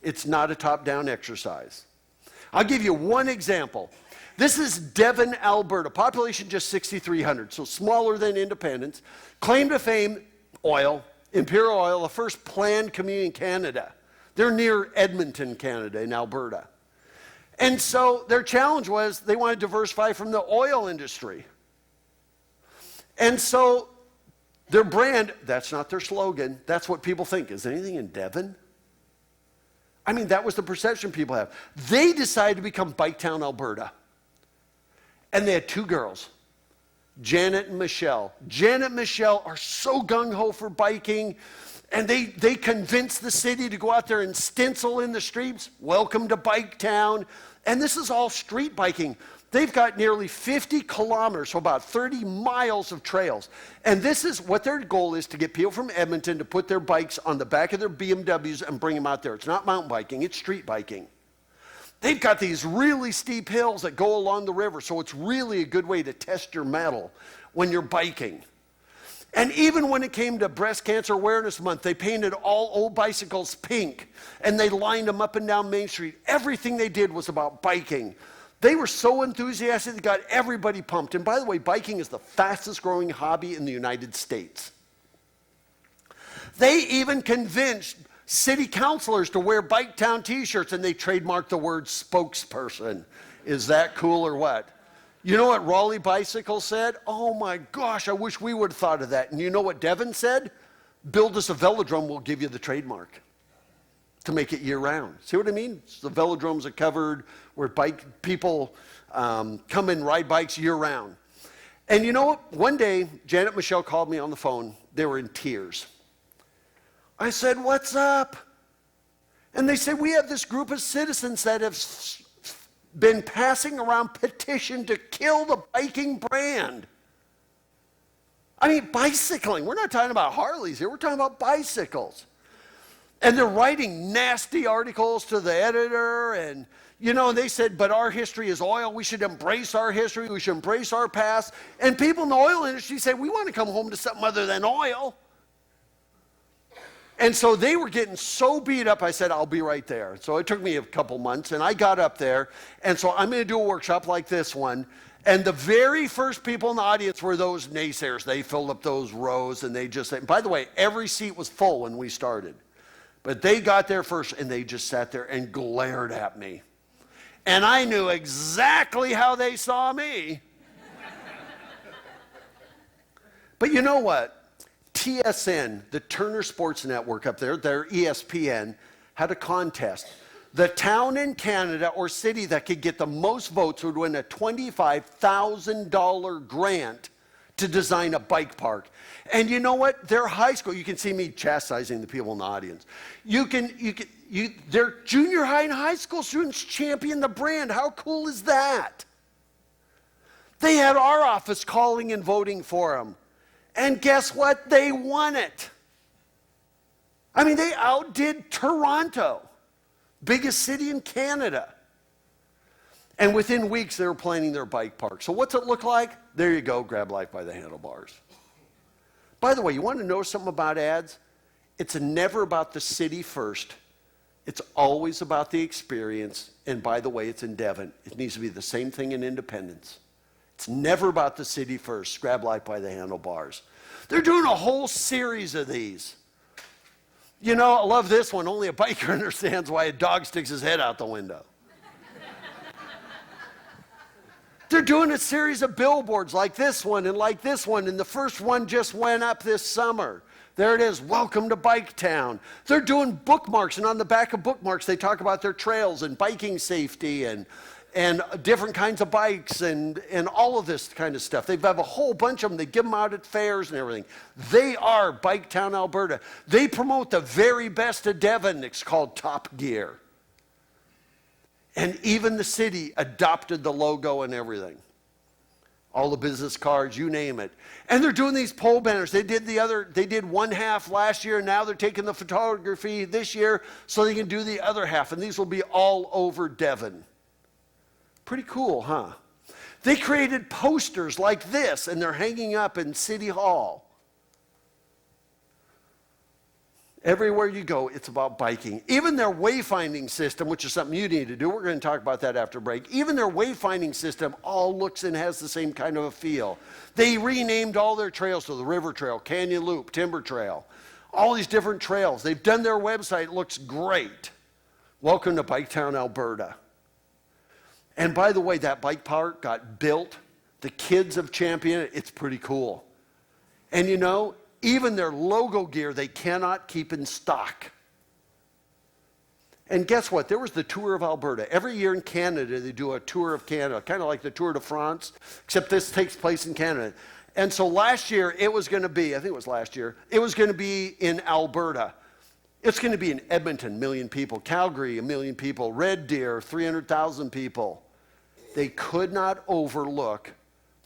It's not a top-down exercise. I'll give you one example. This is Devon, Alberta, population just 6,300, so smaller than Independence. Claim to fame, oil, Imperial Oil, the first planned community in Canada. They're near Edmonton, Canada, in Alberta. And so their challenge was they wanted to diversify from the oil industry. And so their brand, that's not their slogan. That's what people think. Is anything in Devon? I mean, that was the perception people have. They decided to become Biketown, Alberta. And they had two girls, Janet and Michelle. Janet and Michelle are so gung-ho for biking, and they convinced the city to go out there and stencil in the streets, "Welcome to Biketown." And this is all street biking. They've got nearly 50 kilometers, so about 30 miles of trails. And this is what their goal is, to get people from Edmonton to put their bikes on the back of their BMWs and bring them out there. It's not mountain biking, it's street biking. They've got these really steep hills that go along the river, so it's really a good way to test your mettle when you're biking. And even when it came to Breast Cancer Awareness Month, they painted all old bicycles pink, and they lined them up and down Main Street. Everything they did was about biking. They were so enthusiastic, they got everybody pumped. And by the way, biking is the fastest growing hobby in the United States. They even convinced city councilors to wear Biketown t-shirts, and they trademarked the word spokesperson. Is that cool or what? You know what Raleigh Bicycle said? "Oh my gosh, I wish we would have thought of that." And you know what Devon said? "Build us a velodrome, we'll give you the trademark to make it year-round." See what I mean? So the velodromes are covered where people come and ride bikes year-round. And you know what? One day, Janet and Michelle called me on the phone. They were in tears. I said, "What's up?" And they said, "We have this group of citizens that have been passing around petition to kill the biking brand." I mean, bicycling. We're not talking about Harleys here. We're talking about bicycles. And they're writing nasty articles to the editor, and they said, "But our history is oil. We should embrace our history. We should embrace our past." And people in the oil industry say, "We want to come home to something other than oil." And so they were getting so beat up, I said, "I'll be right there." So it took me a couple months, and I got up there. And so I'm going to do a workshop like this one. And the very first people in the audience were those naysayers. They filled up those rows, and they just said, by the way, every seat was full when we started. But they got there first, and they just sat there and glared at me. And I knew exactly how they saw me. But you know what? TSN, the Turner Sports Network up there, their ESPN, had a contest. The town in Canada or city that could get the most votes would win a $25,000 grant to design a bike park. And you know what? Their high school, you can see me chastising the people in the audience. Their junior high and high school students champion the brand. How cool is that? They had our office calling and voting for them. And guess what? They won it. I mean, they outdid Toronto, biggest city in Canada. And within weeks, they were planning their bike park. So what's it look like? There you go, grab life by the handlebars. By the way, you want to know something about ads? It's never about the city first. It's always about the experience. And by the way, it's in Devon. It needs to be the same thing in Independence. It's never about the city first. Grab life by the handlebars. They're doing a whole series of these. I love this one. Only a biker understands why a dog sticks his head out the window. They're doing a series of billboards like this one and like this one, and the first one just went up this summer. There it is, "Welcome to Biketown." They're doing bookmarks, and on the back of bookmarks, they talk about their trails and biking safety and different kinds of bikes and all of this kind of stuff. They have a whole bunch of them. They give them out at fairs and everything. They are Biketown, Alberta. They promote the very best of Devon. It's called Top Gear. And even the city adopted the logo and everything. All the business cards, you name it. And they're doing these pole banners. They did one half last year, and now they're taking the photography this year so they can do the other half. And these will be all over Devon. Pretty cool, huh? They created posters like this, and they're hanging up in City Hall. Everywhere you go, it's about biking. Even their wayfinding system, which is something you need to do, we're going to talk about that after break. Even their wayfinding system all looks and has the same kind of a feel. They renamed all their trails to the River Trail, Canyon Loop, Timber Trail. all these different trails. They've done their website. It looks great. Welcome to Biketown, Alberta. And by the way, that bike park got built. The kids have championed it. It's pretty cool. And you know, even their logo gear, they cannot keep in stock. And guess what? There was the Tour of Alberta. Every year in Canada, they do a Tour of Canada, kind of like the Tour de France, except this takes place in Canada. And so last year, it was going to be, I think it was last year, it was going to be in Alberta. It's going to be in Edmonton, 1 million people. Calgary, 1 million people. Red Deer, 300,000 people. They could not overlook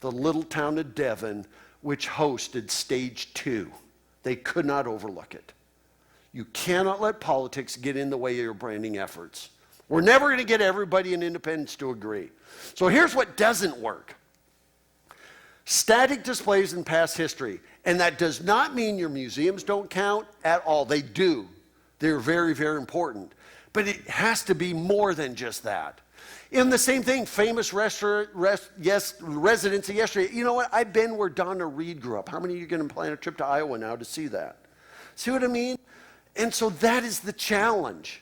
the little town of Devon, which hosted stage 2. They could not overlook it. You cannot let politics get in the way of your branding efforts. We're never going to get everybody in Independence to agree. So here's what doesn't work. Static displays in past history. And that does not mean your museums don't count at all. They do. They're very, very important. But it has to be more than just that. In the same thing, famous residency yesterday. You know what? I've been where Donna Reed grew up. How many of you are going to plan a trip to Iowa now to see that? See what I mean? And so that is the challenge.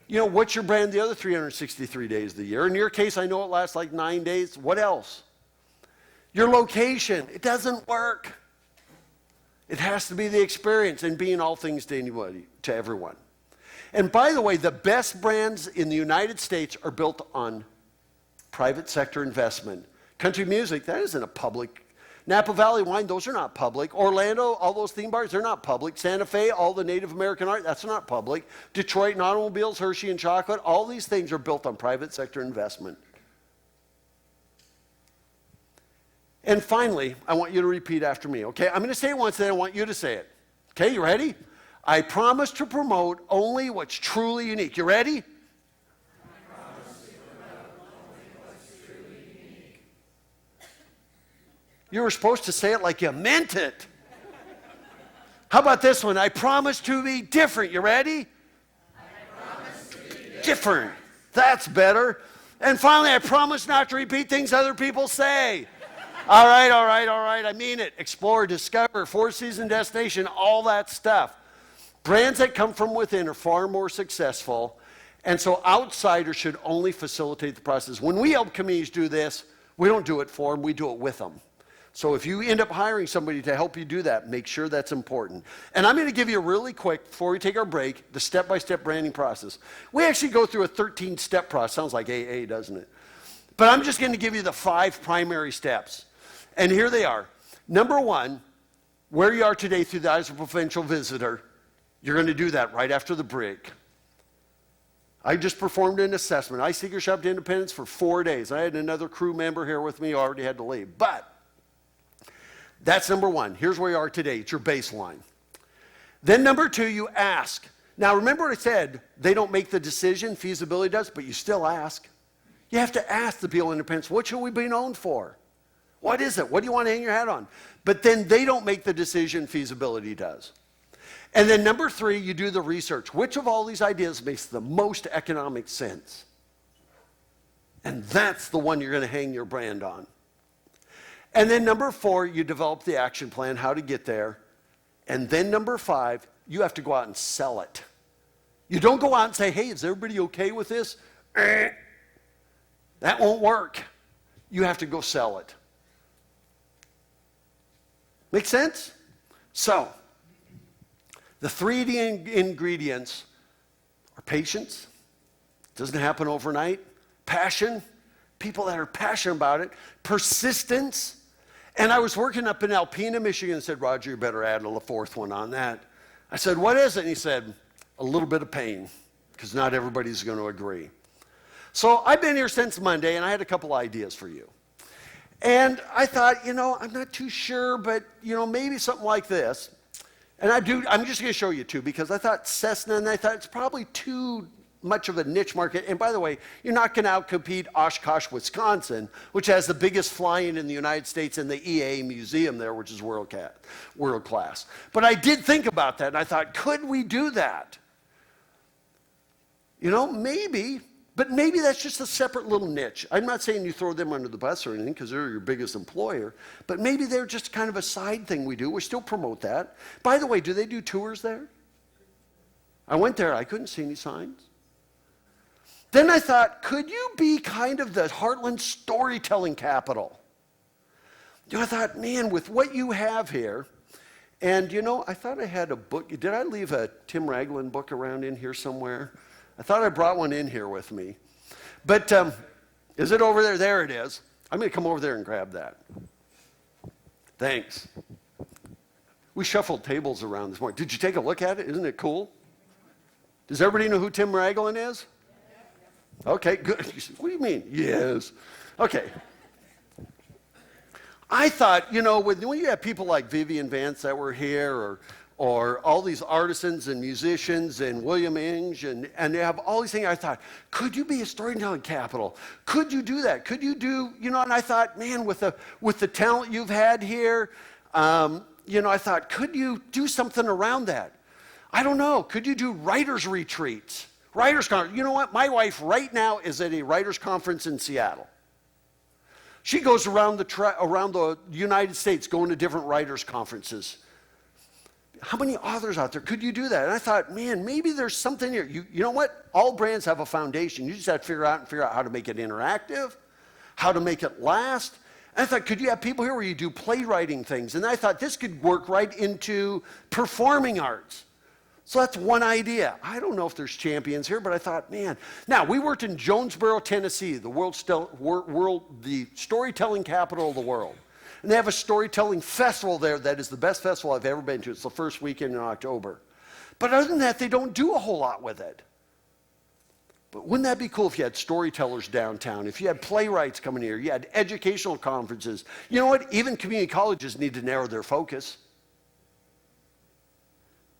You know, what's your brand the other 363 days of the year? In your case, I know it lasts like 9 days. What else? Your location. It doesn't work. It has to be the experience and being all things to anybody, to everyone. And by the way, the best brands in the United States are built on private sector investment. Country music, that isn't a public. Napa Valley wine, those are not public. Orlando, all those theme parks, they're not public. Santa Fe, all the Native American art, that's not public. Detroit and automobiles, Hershey and chocolate, all these things are built on private sector investment. And finally, I want you to repeat after me, okay? I'm going to say it once, then I want you to say it. Okay, you ready? I promise to promote only what's truly unique. You ready? I promise to promote only what's truly unique. You were supposed to say it like you meant it. How about this one? I promise to be different. You ready? I promise to be different. That's better. And finally, I promise not to repeat things other people say. All right, all right, all right. I mean it. Explore, discover, four-season destination, all that stuff. Brands that come from within are far more successful, and so outsiders should only facilitate the process. When we help communities do this, we don't do it for them, we do it with them. So if you end up hiring somebody to help you do that, make sure that's important. And I'm going to give you really quick, before we take our break, the step-by-step branding process. We actually go through a 13-step process. Sounds like AA, doesn't it? But I'm just going to give you the 5 primary steps. And here they are. Number 1, where you are today through the eyes of a provincial visitor. You're going to do that right after the break. I just performed an assessment. I seeker shopped Independence for 4 days. I had another crew member here with me who already had to leave. But that's number 1. Here's where you are today. It's your baseline. Then number 2, you ask. Now remember what I said, they don't make the decision, feasibility does, but you still ask. You have to ask the people in Independence, what should we be known for? What is it? What do you want to hang your hat on? But then they don't make the decision, feasibility does. And then number 3, you do the research. Which of all these ideas makes the most economic sense? And that's the one you're going to hang your brand on. And then number 4, you develop the action plan, how to get there. And then number 5, you have to go out and sell it. You don't go out and say, hey, is everybody okay with this? That won't work. You have to go sell it. Make sense? So, the 3 ingredients are patience. It doesn't happen overnight. Passion. People that are passionate about it. Persistence. And I was working up in Alpena, Michigan, and said, Roger, you better add a 4th one on that. I said, what is it? And he said, a little bit of pain, because not everybody's going to agree. So I've been here since Monday, and I had a couple ideas for you. And I thought, I'm not too sure, but, maybe something like this. And I'm just going to show you 2, because I thought Cessna, and I thought it's probably too much of a niche market. And by the way, you're not going to outcompete Oshkosh, Wisconsin, which has the biggest fly-in in the United States and the EA Museum there, which is world class. But I did think about that, and I thought, could we do that? Maybe But maybe that's just a separate little niche. I'm not saying you throw them under the bus or anything because they're your biggest employer, but maybe they're just kind of a side thing we do. We still promote that. By the way, do they do tours there? I went there, I couldn't see any signs. Then I thought, could you be kind of the Heartland storytelling capital? I thought, man, with what you have here, and I thought I had a book. Did I leave a Tim Ragland book around in here somewhere? I thought I brought one in here with me. But is it over there? There it is. I'm going to come over there and grab that. Thanks. We shuffled tables around this morning. Did you take a look at it? Isn't it cool? Does everybody know who Tim Ragland is? Okay, good. What do you mean? Yes. Okay. I thought, when you have people like Vivian Vance that were here, or all these artisans and musicians and William Inge, and they have all these things, I thought, could you be a storytelling capital? Could you do that? Could you do, and I thought, man, with the talent you've had here, I thought, could you do something around that? I don't know. Could you do writers' retreats? Writers' conference. You know what? My wife right now is at a writers' conference in Seattle. She goes around the United States going to different writers' conferences. How many authors out there? Could you do that? And I thought, man, maybe there's something here. You know what? All brands have a foundation. You just have to figure out how to make it interactive, how to make it last. And I thought, could you have people here where you do playwriting things? And I thought this could work right into performing arts. So that's one idea. I don't know if there's champions here, but I thought, man. Now, we worked in Jonesboro, Tennessee, the storytelling capital of the world. And they have a storytelling festival there that is the best festival I've ever been to. It's the first weekend in October. But other than that, they don't do a whole lot with it. But wouldn't that be cool if you had storytellers downtown, if you had playwrights coming here, you had educational conferences. You know what? Even community colleges need to narrow their focus.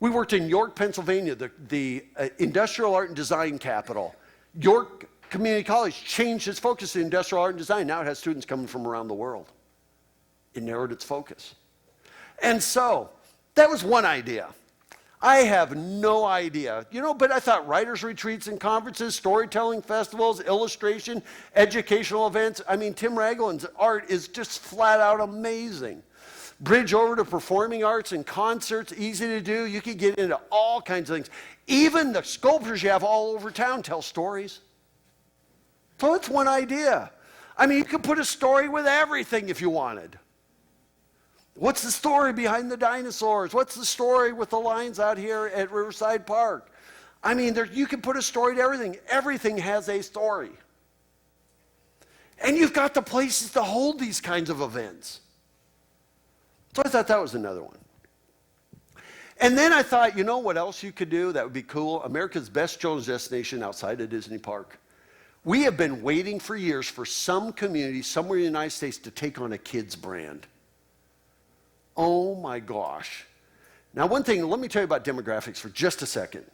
We worked in York, Pennsylvania, the industrial art and design capital. York Community College changed its focus to industrial art and design. Now it has students coming from around the world. It narrowed its focus. And so, that was one idea. I have no idea. But I thought writers' retreats and conferences, storytelling festivals, illustration, educational events. I mean, Tim Ragland's art is just flat out amazing. Bridge over to performing arts and concerts, easy to do. You can get into all kinds of things. Even the sculptures you have all over town tell stories. So it's one idea. I mean, you could put a story with everything if you wanted. What's the story behind the dinosaurs? What's the story with the lions out here at Riverside Park? I mean, you can put a story to everything. Everything has a story. And you've got the places to hold these kinds of events. So I thought that was another one. And then I thought, what else you could do that would be cool? America's best children's destination outside of Disney Park. We have been waiting for years for some community somewhere in the United States to take on a kids brand. Oh my gosh. Now one thing, let me tell you about demographics for just a second,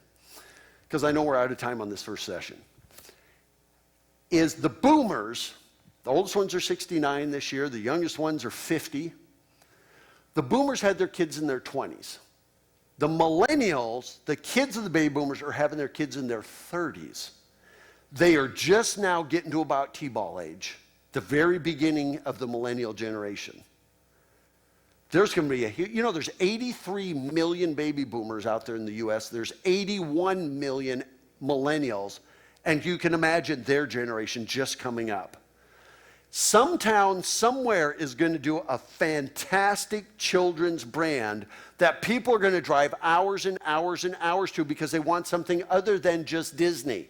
because I know we're out of time on this first session, is the boomers, the oldest ones are 69 this year, the youngest ones are 50. The boomers had their kids in their 20s. The millennials, the kids of the baby boomers, are having their kids in their 30s. They are just now getting to about T-ball age, the very beginning of the millennial generation. There's going to be there's 83 million baby boomers out there in the U.S. There's 81 million millennials, and you can imagine their generation just coming up. Some town somewhere is going to do a fantastic children's brand that people are going to drive hours and hours and hours to because they want something other than just Disney.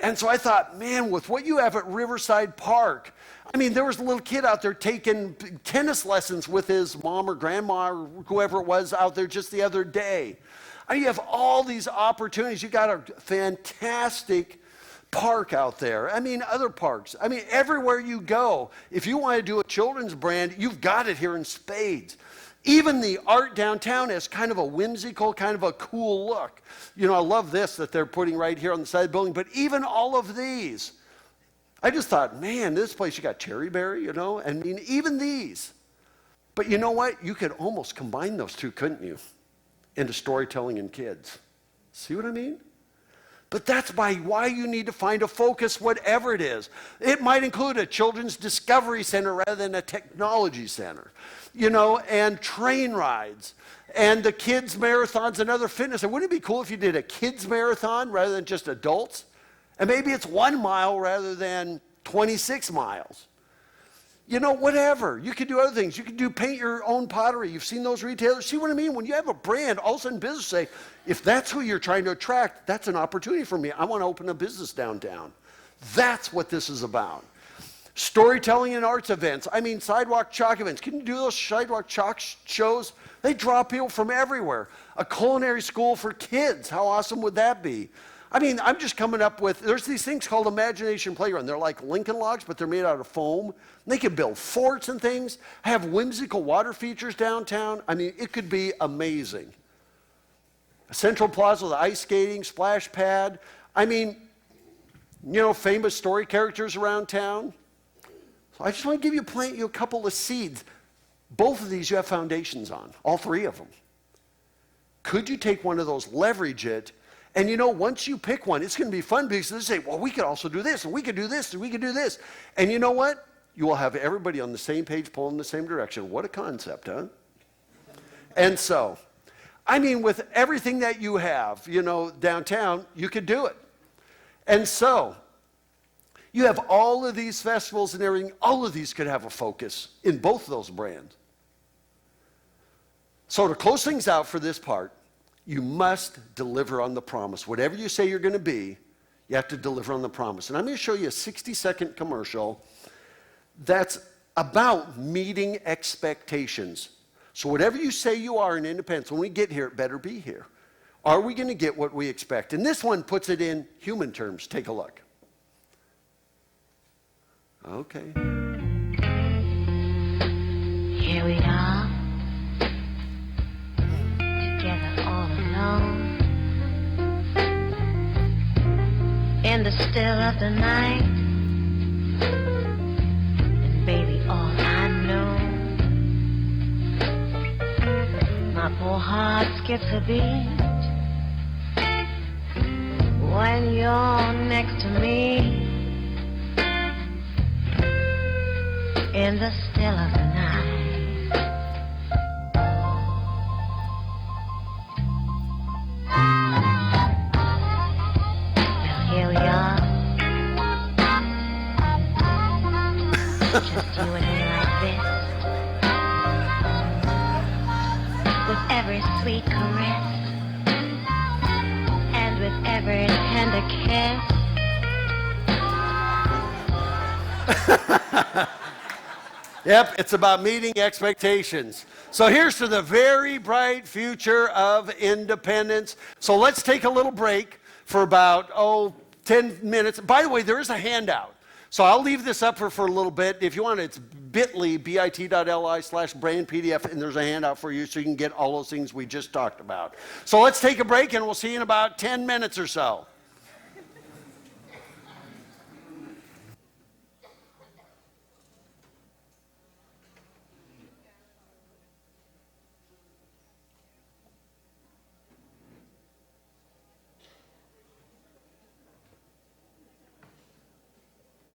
And so I thought, man, with what you have at Riverside Park, I mean, there was a little kid out there taking tennis lessons with his mom or grandma or whoever it was out there just the other day. I mean, you have all these opportunities. You got a fantastic park out there. I mean, other parks. I mean, everywhere you go, if you want to do a children's brand, you've got it here in spades. Even the art downtown has kind of a whimsical, kind of a cool look. I love this that they're putting right here on the side of the building, but even all of these, I just thought, man, this place, you got Cherry Berry, I mean, even these. But you know what? You could almost combine those two, couldn't you, into storytelling and kids. See what I mean? But that's why you need to find a focus, whatever it is. It might include a children's discovery center rather than a technology center, you know, and train rides, and the kids' marathons and other fitness. And wouldn't it be cool if you did a kids' marathon rather than just adults? And maybe it's 1 mile rather than 26 miles. You know, whatever. You could do other things. You could do paint your own pottery. You've seen those retailers. See what I mean? When you have a brand, all of a sudden business say, if that's who you're trying to attract, that's an opportunity for me. I want to open a business downtown. That's what this is about. Storytelling and arts events. I mean, sidewalk chalk events. Can you do those sidewalk chalk shows? They draw people from everywhere. A culinary school for kids. How awesome would that be? I mean, I'm just coming up with, there's these things called Imagination Playground. They're like Lincoln Logs, but they're made out of foam. They can build forts and things, have whimsical water features downtown. I mean, it could be amazing. Central Plaza with ice skating, splash pad. I mean, you know, famous story characters around town. So I just want to give you, plant you a couple of seeds. Both of these you have foundations on, all three of them. Could you take one of those, leverage it, and you know, once you pick one, it's going to be fun because they say, well, we could also do this, and we could do this, and we could do this. And you know what? You will have everybody on the same page pulling in the same direction. What a concept, huh? And so, I mean, with everything that you have, you know, downtown, you could do it. And so, you have all of these festivals and everything. All of these could have a focus in both of those brands. So to close things out for this part, you must deliver on the promise. Whatever you say you're going to be, you have to deliver on the promise. And I'm going to show you a 60-second commercial that's about meeting expectations. So whatever you say you are in Independence, when we get here, it better be here. Are we going to get what we expect? And this one puts it in human terms. Take a look. Okay. Here we are, together all alone, in the still of the night, and baby, all I know, my poor heart skips a beat when you're next to me. In the still of the night, well, here we are, just you and me like this, with every sweet caress, and with every tender kiss. Yep, it's about meeting expectations. So here's to the very bright future of Independence. So let's take a little break for about, 10 minutes. By the way, there is a handout. So I'll leave this up for a little bit. If you want, it's bit.ly, bit.ly/brand PDF, and there's a handout for you so you can get all those things we just talked about. So let's take a break, and we'll see you in about 10 minutes or so.